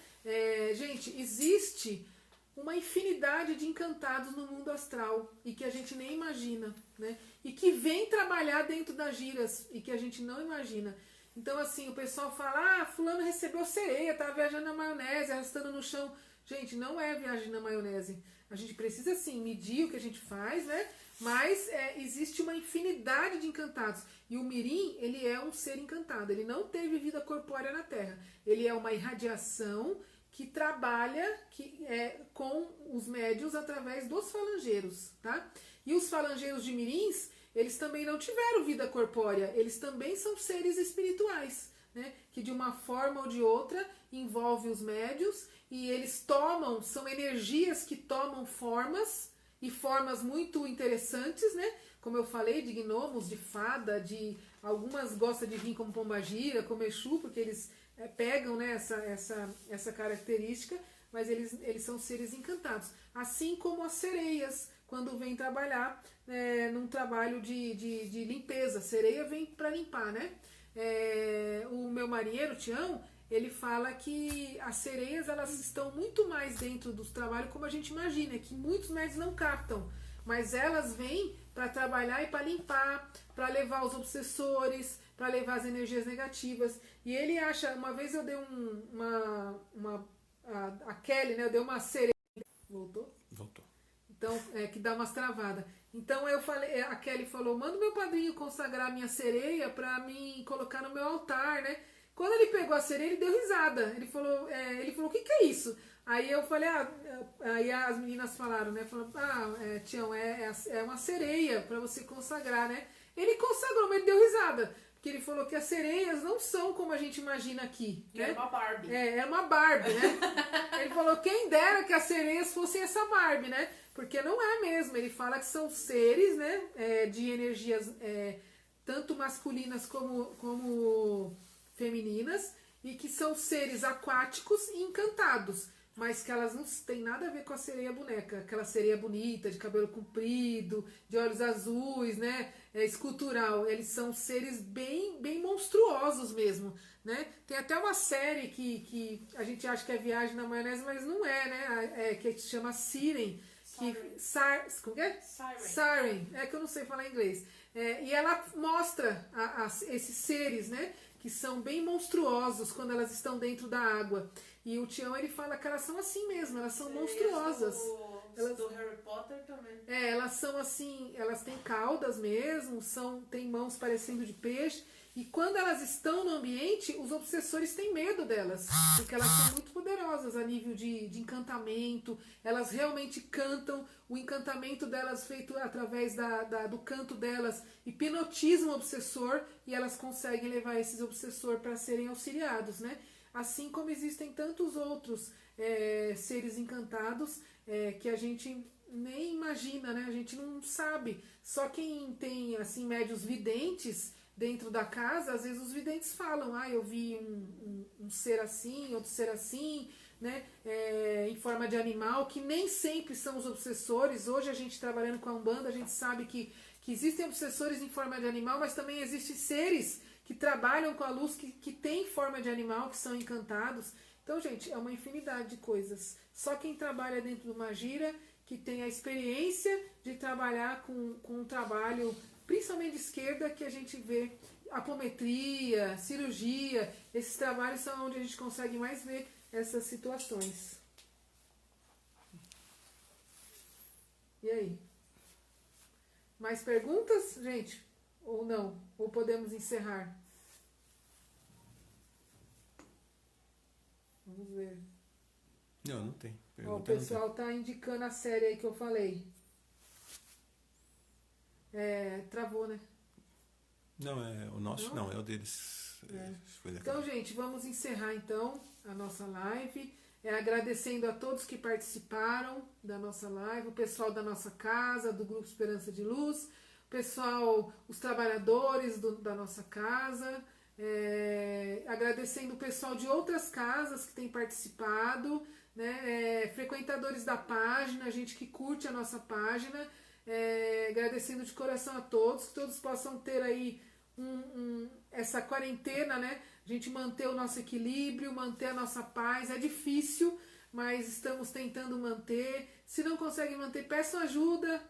Gente, existe uma infinidade de encantados no mundo astral e que a gente nem imagina, né? E que vem trabalhar dentro das giras e que a gente não imagina. Então, assim, o pessoal fala, fulano recebeu sereia, tava viajando na maionese, arrastando no chão. Gente, não é viagem na maionese. A gente precisa, sim, medir o que a gente faz, né? Mas existe uma infinidade de encantados. E o Mirim, ele é um ser encantado. Ele não teve vida corpórea na Terra. Ele é uma irradiação que trabalha com os médiuns através dos falangeiros, tá? E os falangeiros de Mirins, eles também não tiveram vida corpórea. Eles também são seres espirituais, né? Que de uma forma ou de outra envolve os médiuns e eles são energias que tomam formas e formas muito interessantes, né? Como eu falei, de gnomos, de fada, algumas gostam de vir como pombagira, como Exu, porque eles pegam, né, essa característica, mas eles são seres encantados. Assim como as sereias, quando vêm trabalhar num trabalho de limpeza. A sereia vem para limpar, né? O meu marinheiro, Tião, ele fala que as sereias elas estão muito mais dentro dos trabalhos como a gente imagina, que muitos médicos não captam, mas elas vêm para trabalhar e para limpar, para levar os obsessores, para levar as energias negativas. E ele acha, uma vez eu dei a Kelly, né, eu dei uma sereia. Voltou? Voltou. Então, que dá umas travadas. Então eu falei, a Kelly falou, manda o meu padrinho consagrar a minha sereia para mim colocar no meu altar, né? Quando ele pegou a sereia, ele deu risada. Ele falou, o que é isso? Aí eu falei, aí as meninas falaram, né? Falaram, Tião, é uma sereia para você consagrar, né? Ele consagrou, mas ele deu risada. Porque ele falou que as sereias não são como a gente imagina aqui. Né? Era uma Barbie. Era uma Barbie, né? Ele falou, quem dera que as sereias fossem essa Barbie, né? Porque não é mesmo. Ele fala que são seres, né? De energias tanto masculinas como femininas, e que são seres aquáticos e encantados, mas que elas não têm nada a ver com a sereia boneca, aquela sereia bonita, de cabelo comprido, de olhos azuis, né, escultural. Eles são seres bem, bem monstruosos mesmo, né? Tem até uma série que a gente acha que é Viagem na Maionese, mas não é, né? Que se chama Siren. Como que é? Siren. É que eu não sei falar inglês. E ela mostra esses seres, né? Que são bem monstruosos quando elas estão dentro da água. E o Tião, ele fala que elas são assim mesmo, elas são monstruosas. Do Harry Potter também. Elas são assim, elas têm caudas mesmo, têm mãos parecendo de peixe. E quando elas estão no ambiente, os obsessores têm medo delas, porque elas são muito poderosas a nível de encantamento, elas realmente cantam, o encantamento delas feito através do canto delas hipnotiza o obsessor e elas conseguem levar esses obsessores para serem auxiliados, né? Assim como existem tantos outros seres encantados que a gente nem imagina, né? A gente não sabe, só quem tem assim médios videntes dentro da casa, às vezes os videntes falam, eu vi um ser assim, outro ser assim, né, em forma de animal, que nem sempre são os obsessores. Hoje a gente trabalhando com a Umbanda, a gente sabe que existem obsessores em forma de animal, mas também existem seres que trabalham com a luz, que têm forma de animal, que são encantados. Então, gente, é uma infinidade de coisas. Só quem trabalha dentro do Magira, que tem a experiência de trabalhar com um trabalho principalmente de esquerda, que a gente vê apometria, cirurgia, esses trabalhos são onde a gente consegue mais ver essas situações. E aí? Mais perguntas, gente? Ou não? Ou podemos encerrar? Vamos ver. Não tem. O pessoal está indicando a série aí que eu falei. Travou, né? Não, é o nosso, não é o deles. Então, gente, vamos encerrar então a nossa live. Agradecendo a todos que participaram da nossa live, o pessoal da nossa casa, do Grupo Esperança de Luz, o pessoal, os trabalhadores da nossa casa, agradecendo o pessoal de outras casas que tem participado, né? Frequentadores da página, gente que curte a nossa página. Agradecendo de coração a todos, que todos possam ter aí essa quarentena, né? A gente manter o nosso equilíbrio, manter a nossa paz. É difícil, mas estamos tentando manter. Se não conseguem manter, peçam ajuda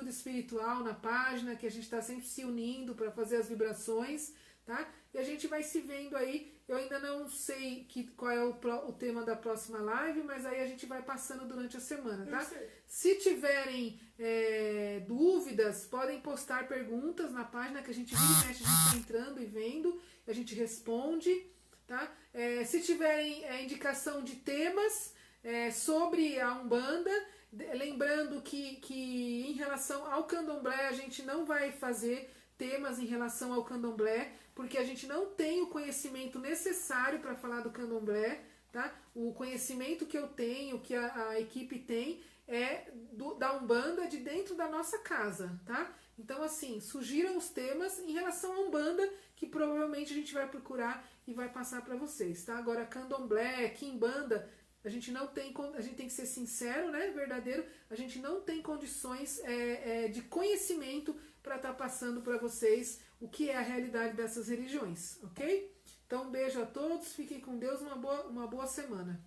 espiritual na página, que a gente está sempre se unindo para fazer as vibrações, tá? E a gente vai se vendo aí Eu ainda não sei qual é o tema da próxima live, mas aí a gente vai passando durante a semana, tá? Se tiverem dúvidas, podem postar perguntas na página que a gente vira e mexe, a gente tá entrando e vendo, a gente responde, tá? Se tiverem indicação de temas sobre a Umbanda, lembrando que em relação ao Candomblé a gente não vai fazer temas em relação ao Candomblé, porque a gente não tem o conhecimento necessário para falar do Candomblé, tá? O conhecimento que eu tenho, que a equipe tem, é da Umbanda de dentro da nossa casa, tá? Então, assim, sugiram os temas em relação à Umbanda, que provavelmente a gente vai procurar e vai passar para vocês, tá? Agora, Candomblé, Quimbanda, a gente tem que ser sincero, né, verdadeiro, a gente não tem condições de conhecimento para estar passando para vocês o que é a realidade dessas religiões, ok? Então, um beijo a todos, fiquem com Deus, uma boa semana.